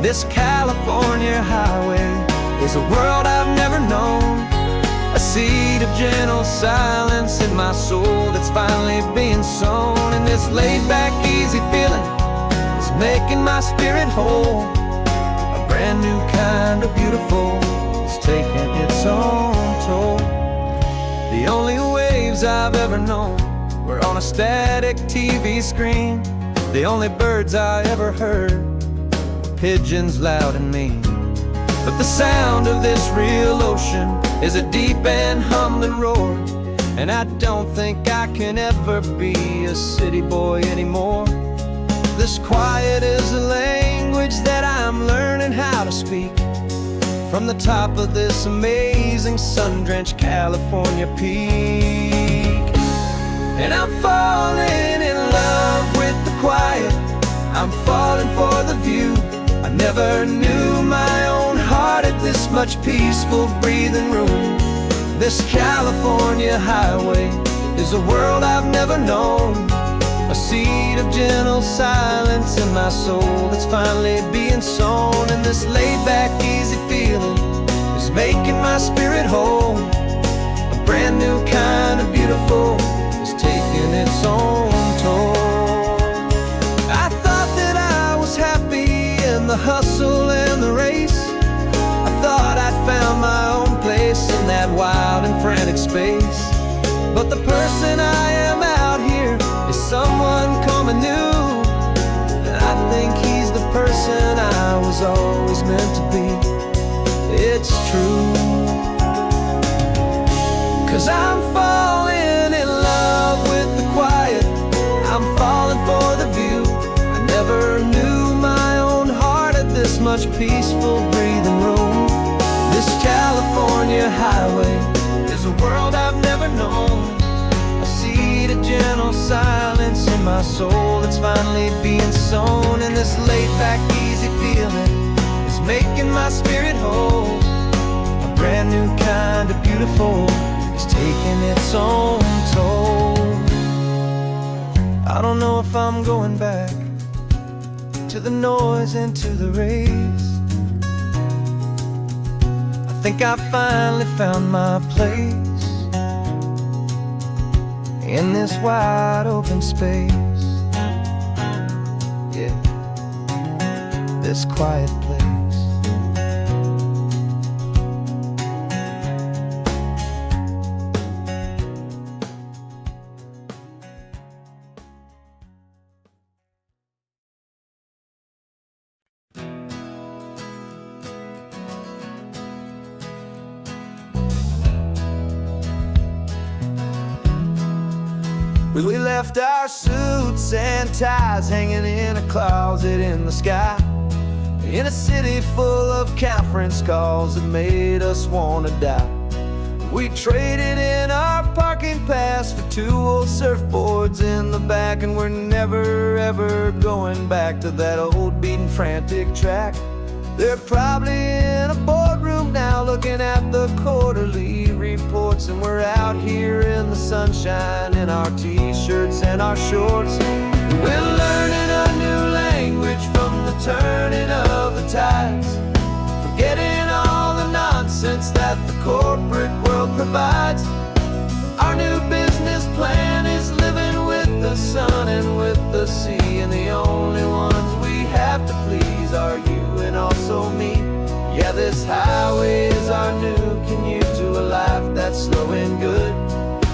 This California highway is a world I've never known, a seed of gentle silence in my soul that's finally being sown. And this laid-back, easy feeling making my spirit whole. A brand new kind of beautiful is taking its own toll. The only waves I've ever known were on a static TV screen. The only birds I ever heard were pigeons loud and mean. But the sound of this real ocean is a deep and humbling roar, and I don't think I can ever be a city boy anymore. This quiet is a language that I'm learning how to speak from the top of this amazing sun-drenched California peak. And I'm falling in love with the quiet, I'm falling for the view. I never knew my own heart had this much peaceful breathing room. This California highway is a world I've never known, a seed of gentle silence in my soul that's finally being sown. And this laid-back, easy feeling is making my spirit whole. A brand new kind of beautiful is taking its own toll. I thought that I was happy in the hustle and the race. I thought I'd found my own place in that wild and frantic space. But the person I am out here is someone coming new, it's true. 'Cause I'm falling in love with the quiet, I'm falling for the view. I never knew my own heart had this much peaceful breathing room. This California highway is a world I've never known. I see the gentle silence in my soul that's finally being sown. And this laid-back, easy feeling is making my spirit whole. A brand new kind of beautiful is taking its own toll. I don't know if I'm going back to the noise and to the race. I think I finally found my place in this wide open space. Yeah, this quiet place. We left our suits and ties hanging in a closet in the sky, in a city full of conference calls that made us wanna die. We traded in our parking pass for 2 old surfboards in the back, and we're never ever going back to that old beaten frantic track. They're probably in a boardroom now looking at the quarterly reports, and we're out here in the sunshine in our t-shirts and our shorts. We're learning a new language from the turning of the tides, forgetting all the nonsense that the corporate world provides. Our new business plan is living with the sun and with the sea, and the only ones we have to please are you and also me. Yeah, this highway is our new commute to a life that's slow and good,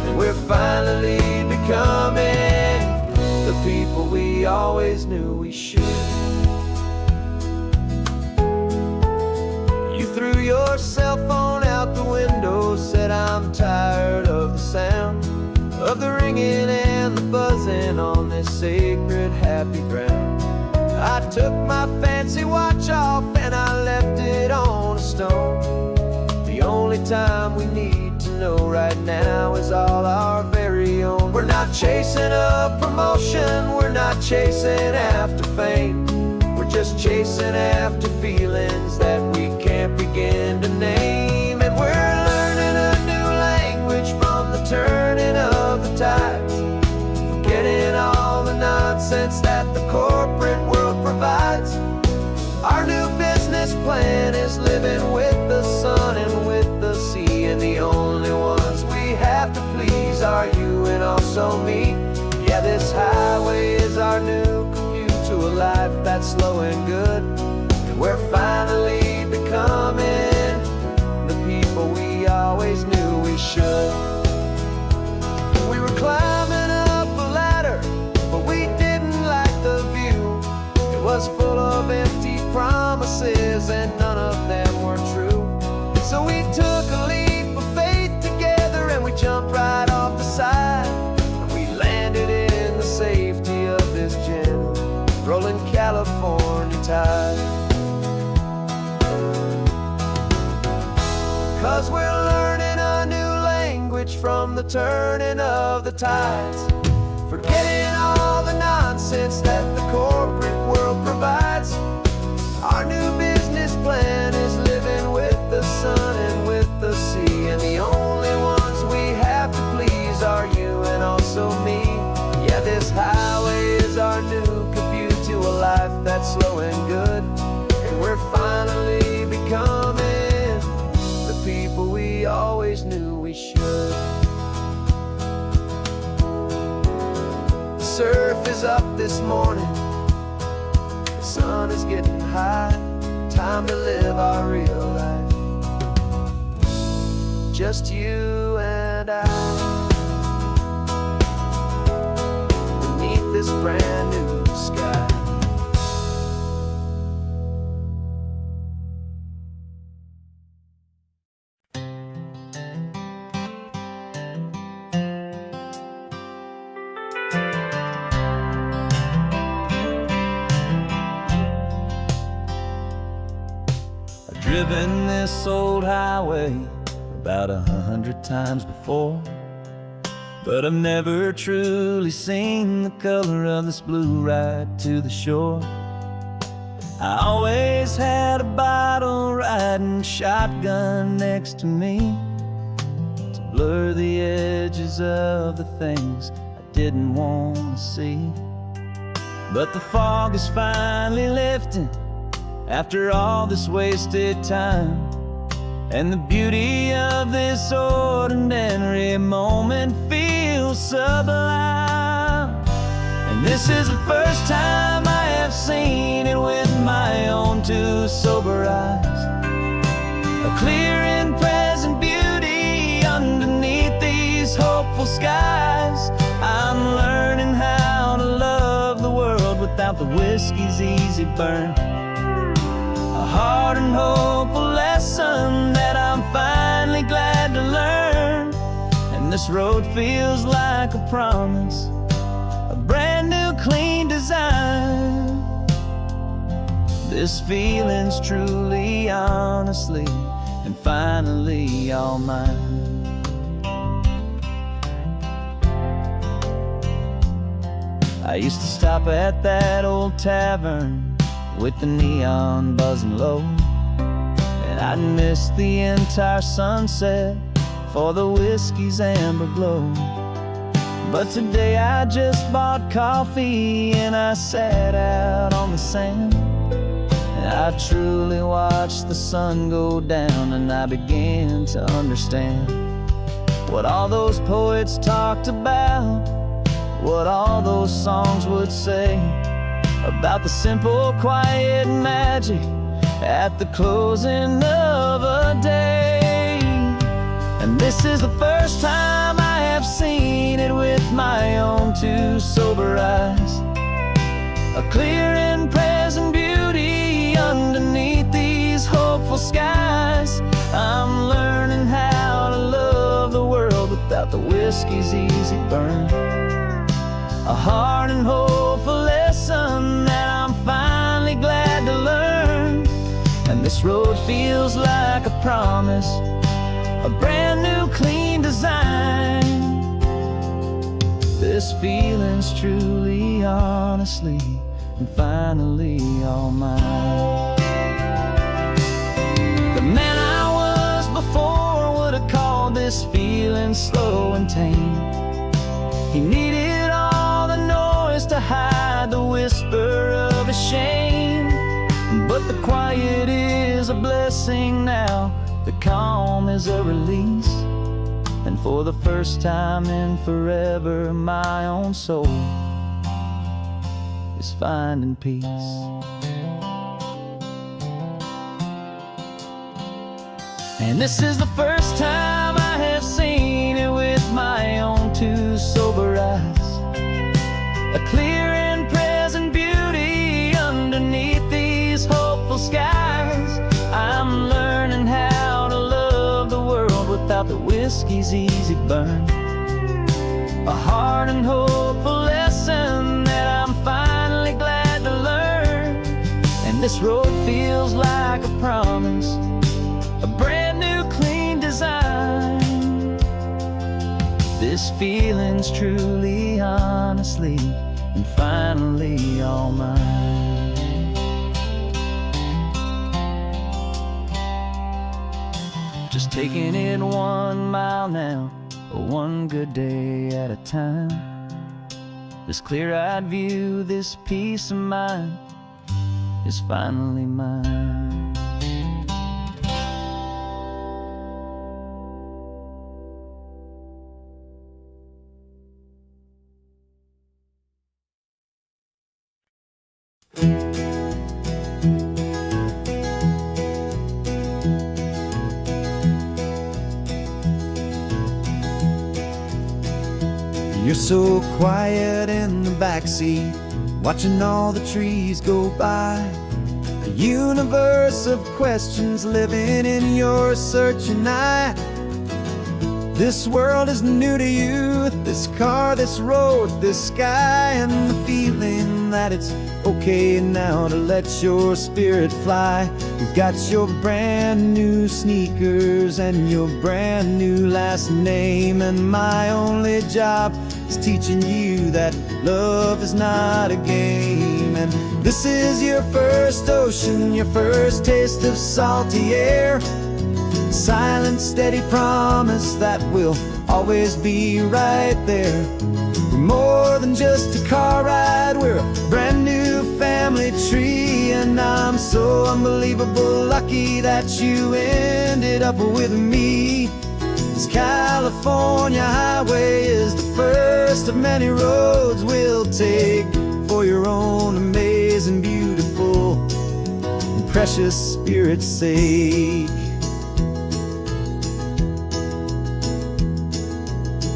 and we're finally becoming the people we always knew we should. You threw your cell phone out the window, said I'm tired of the sound of the ringing and the buzzing on this sacred happy ground. I took my fancy watch off and I left it on a stone. The only time we need to know right now is all our very own. We're not chasing a promotion, we're not chasing after fame. We're just chasing after feelings that we can't begin to name. And we're learning a new language from the turning of the tides, forgetting all the nonsense that the corporate world provides. Our new business plan is living with the sun and with the sea, and the only ones we have to please are you and also me. Yeah, this highway is our new commute to a life that's slow and good, and we're finally becoming the people we always knew we should. We were climbing up a ladder, but we didn't like the view. It was full of empty promises and none of them were true. So we took a leap of faith together and we jumped right off the side, and we landed in the safety of this gentle rolling California tide. 'Cause we're learning a new language from the turning of the tides, forgetting all the nonsense that the corporate world provides. Our new business plan is living with the sun and with the sea, and the only ones we have to please are you and also me. Yeah, this highway is our new commute to a life that's slow and good, and we're finally becoming the people we always knew we should. The surf is up this morning, the sun is getting high, time to live our real life, just you and I, beneath this brand new sky. driven this old highway about 100 times before, but I've never truly seen the color of this blue ride to the shore. I always had a bottle riding shotgun next to me to blur the edges of the things I didn't want to see. But the fog is finally lifting after all this wasted time, and the beauty of this ordinary moment feels sublime. And this is the first time I have seen it with my own two sober eyes. A clear and present beauty underneath these hopeful skies. I'm learning how to love the world without the whiskey's easy burn. A hard and hopeful lesson that I'm finally glad to learn. And this road feels like a promise, a brand new clean design. This feeling's truly, honestly, and finally all mine. I used to stop at that old tavern with the neon buzzing low, and I'd miss the entire sunset for the whiskey's amber glow. But today I just bought coffee and I sat out on the sand, and I truly watched the sun go down, and I began to understand what all those poets talked about, what all those songs would say about the simple, quiet magic at the closing of a day. And this is the first time I have seen it with my own two sober eyes. A clear and present beauty underneath these hopeful skies. I'm learning how to love the world without the whiskey's easy burn. A hard and hopeful lesson that I'm finally glad to learn. And this road feels like a promise, a brand new clean design. This feeling's truly, honestly, and finally all mine. The man I was before would have called this feeling slow and tame. He needed all the noise to hide the whisper of his shame. But the quiet is a blessing now, the calm is a release. And for the first time in forever, my own soul is finding peace. And this is the first time I have seen it with my own two sober eyes. A clear and present beauty underneath these hopeful skies. I'm learning how to love the world without the whiskey's easy burn. A hard and hopeful lesson that I'm finally glad to learn. And this road feels like a promise, a brand new clean design. This feeling's truly, honestly, and finally all mine. Just taking it 1 mile now, one good day at a time. This clear-eyed view, this peace of mind is finally mine. You're so quiet in the backseat, watching all the trees go by. A universe of questions living in your searching eye. This world is new to you, this car, this road, this sky, and the feeling them that it's okay now to let your spirit fly. You've got your brand new sneakers and your brand new last name, and my only job is teaching you that love is not a game. And this is your first ocean, your first taste of salty air, silent, steady promise that we'll always be right there. We're more than just a car ride, we're a brand new family tree, and I'm so unbelievable lucky that you ended up with me. This California highway is the first of many roads we'll take for your own amazing, beautiful, and precious spirit's sake.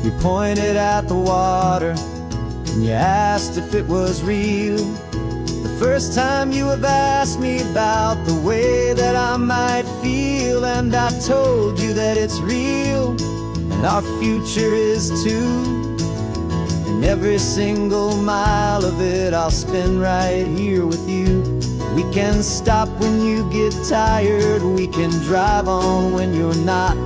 You pointed at the water and you asked if it was real. The first time you have asked me about the way that I might feel, and I told you that it's real and our future is too. And every single mile of it I'll spend right here with you. We can stop when you get tired, we can drive on when you're not,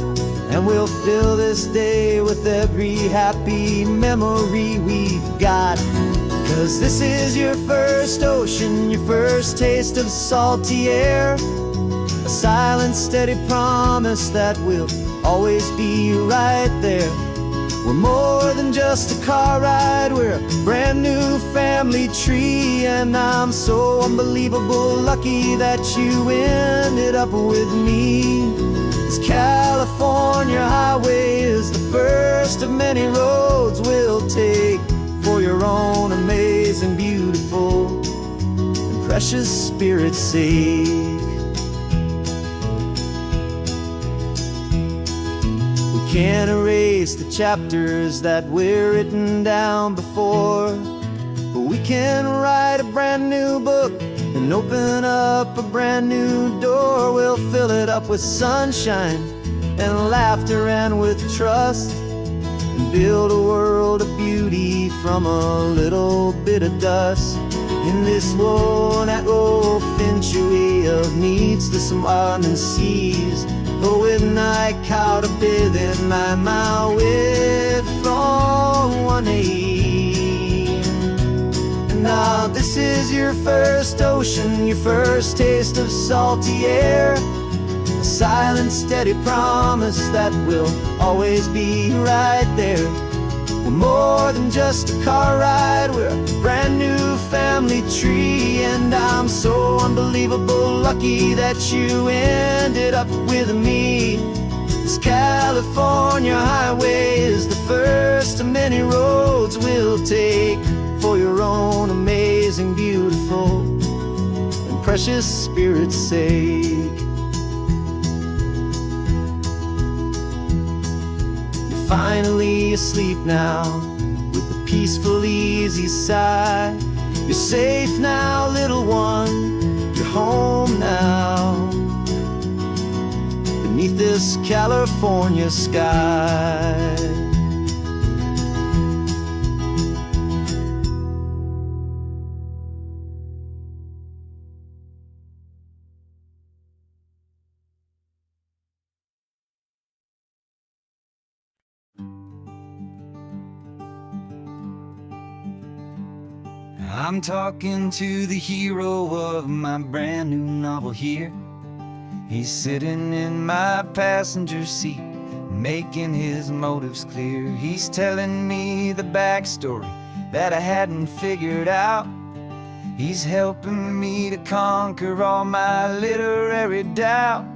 and we'll fill this day with every happy memory we've got. 'Cause this is your first ocean, your first taste of salty air, a silent, steady promise that we'll always be right there. We're more than just a car ride, we're a brand new family tree, and I'm so unbelievable lucky that you ended up with me. This California highway is the first of many roads we'll take for your own amazing, beautiful, and precious spirit's sake. We can't erase the chapters that we're written down before, but we can write a brand new book and open up a brand new door. We'll fill it up with sunshine and laughter and with trust, and build a world of beauty from a little bit of dust. In this world that old century of needs to some and seas, but with night caught a bit in my way from one aid. Now this is your first ocean, your first taste of salty air, a silent, steady promise that we'll always be right there. We're more than just a car ride, we're a brand new family tree, and I'm so unbelievable lucky that you ended up with me. This California highway is the first of many roads we'll take for your own amazing, beautiful, and precious spirit's sake. You're finally asleep now with a peaceful, easy sigh. You're safe now, little one, you're home now, beneath this California sky. I'm talking to the hero of my brand new novel here. He's sitting in my passenger seat, making his motives clear. He's telling me the backstory that I hadn't figured out. He's helping me to conquer all my literary doubt.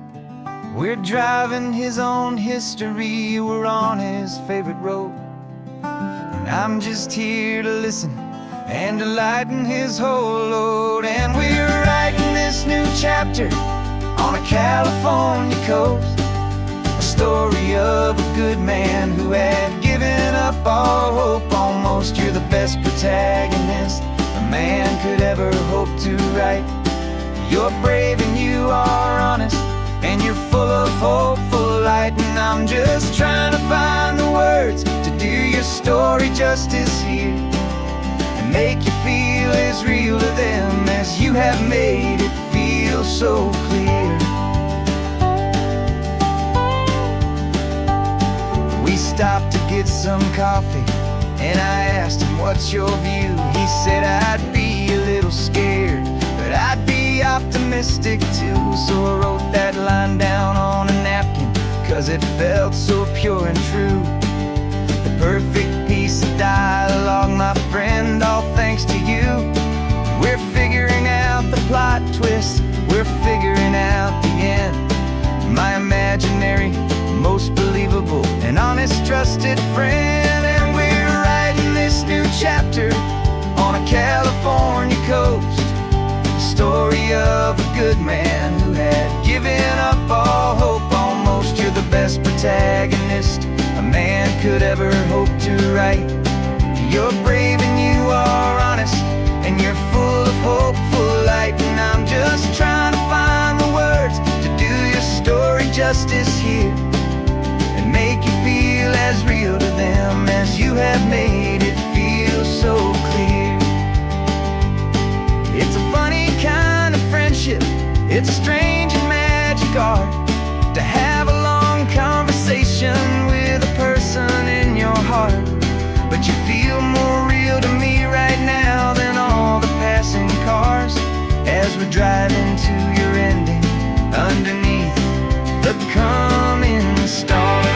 We're driving his own history, we're on his favorite road, and I'm just here to listen and to lighten his whole load. And we're writing this new chapter on a California coast, a story of a good man who had given up all hope almost. You're the best protagonist a man could ever hope to write. You're brave and you are honest, and you're full of hopeful light. And I'm just trying to find the words to do your story justice here, make you feel as real you have made it feel so clear. We stopped to get some coffee, and I asked him, what's your view? He said, I'd be a little scared, but I'd be optimistic too. So I wrote that line down on a napkin, 'cause it felt so pure and true. The perfect piece of dialogue, my friend, all thanks to you. We're figuring out the plot twist, we're figuring out the end. My imaginary, most believable and honest trusted friend. And we're writing this new chapter on a California coast, the story of a good man who had given up all hope almost. You're the best protagonist a man could ever hope to write. You're brave and you are honest, and you're full of hopeful light. And I'm just trying to find the words to do your story justice here, and make you feel as real to them as you have made it feel so clear. It's a funny kind of friendship, it's strange and magic art to have a long conversation with a person in your heart. But you feel more real to me right now than all the passing cars, as we're driving to your ending underneath the coming stars.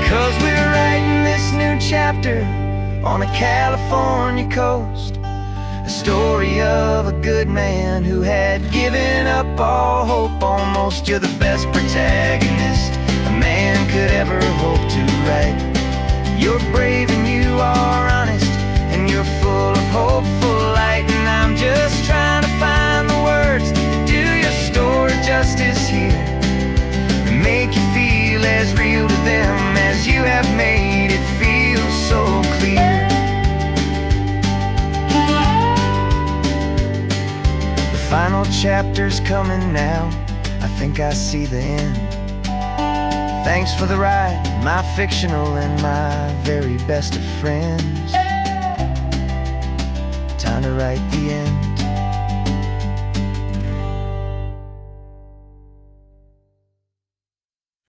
'Cause we're writing this new chapter on a California coast, a story of a good man who had given up all hope almost. You're the best protagonist a man could ever hope to write. You're brave and you are honest, and you're full of hopeful light. And I'm just trying to find the words to do your story justice here, and make you feel as real to them as you have made it feel so clear. The final chapter's coming now, I think I see the end. Thanks for the ride, my fictional and my very best of friends. Time to write the end.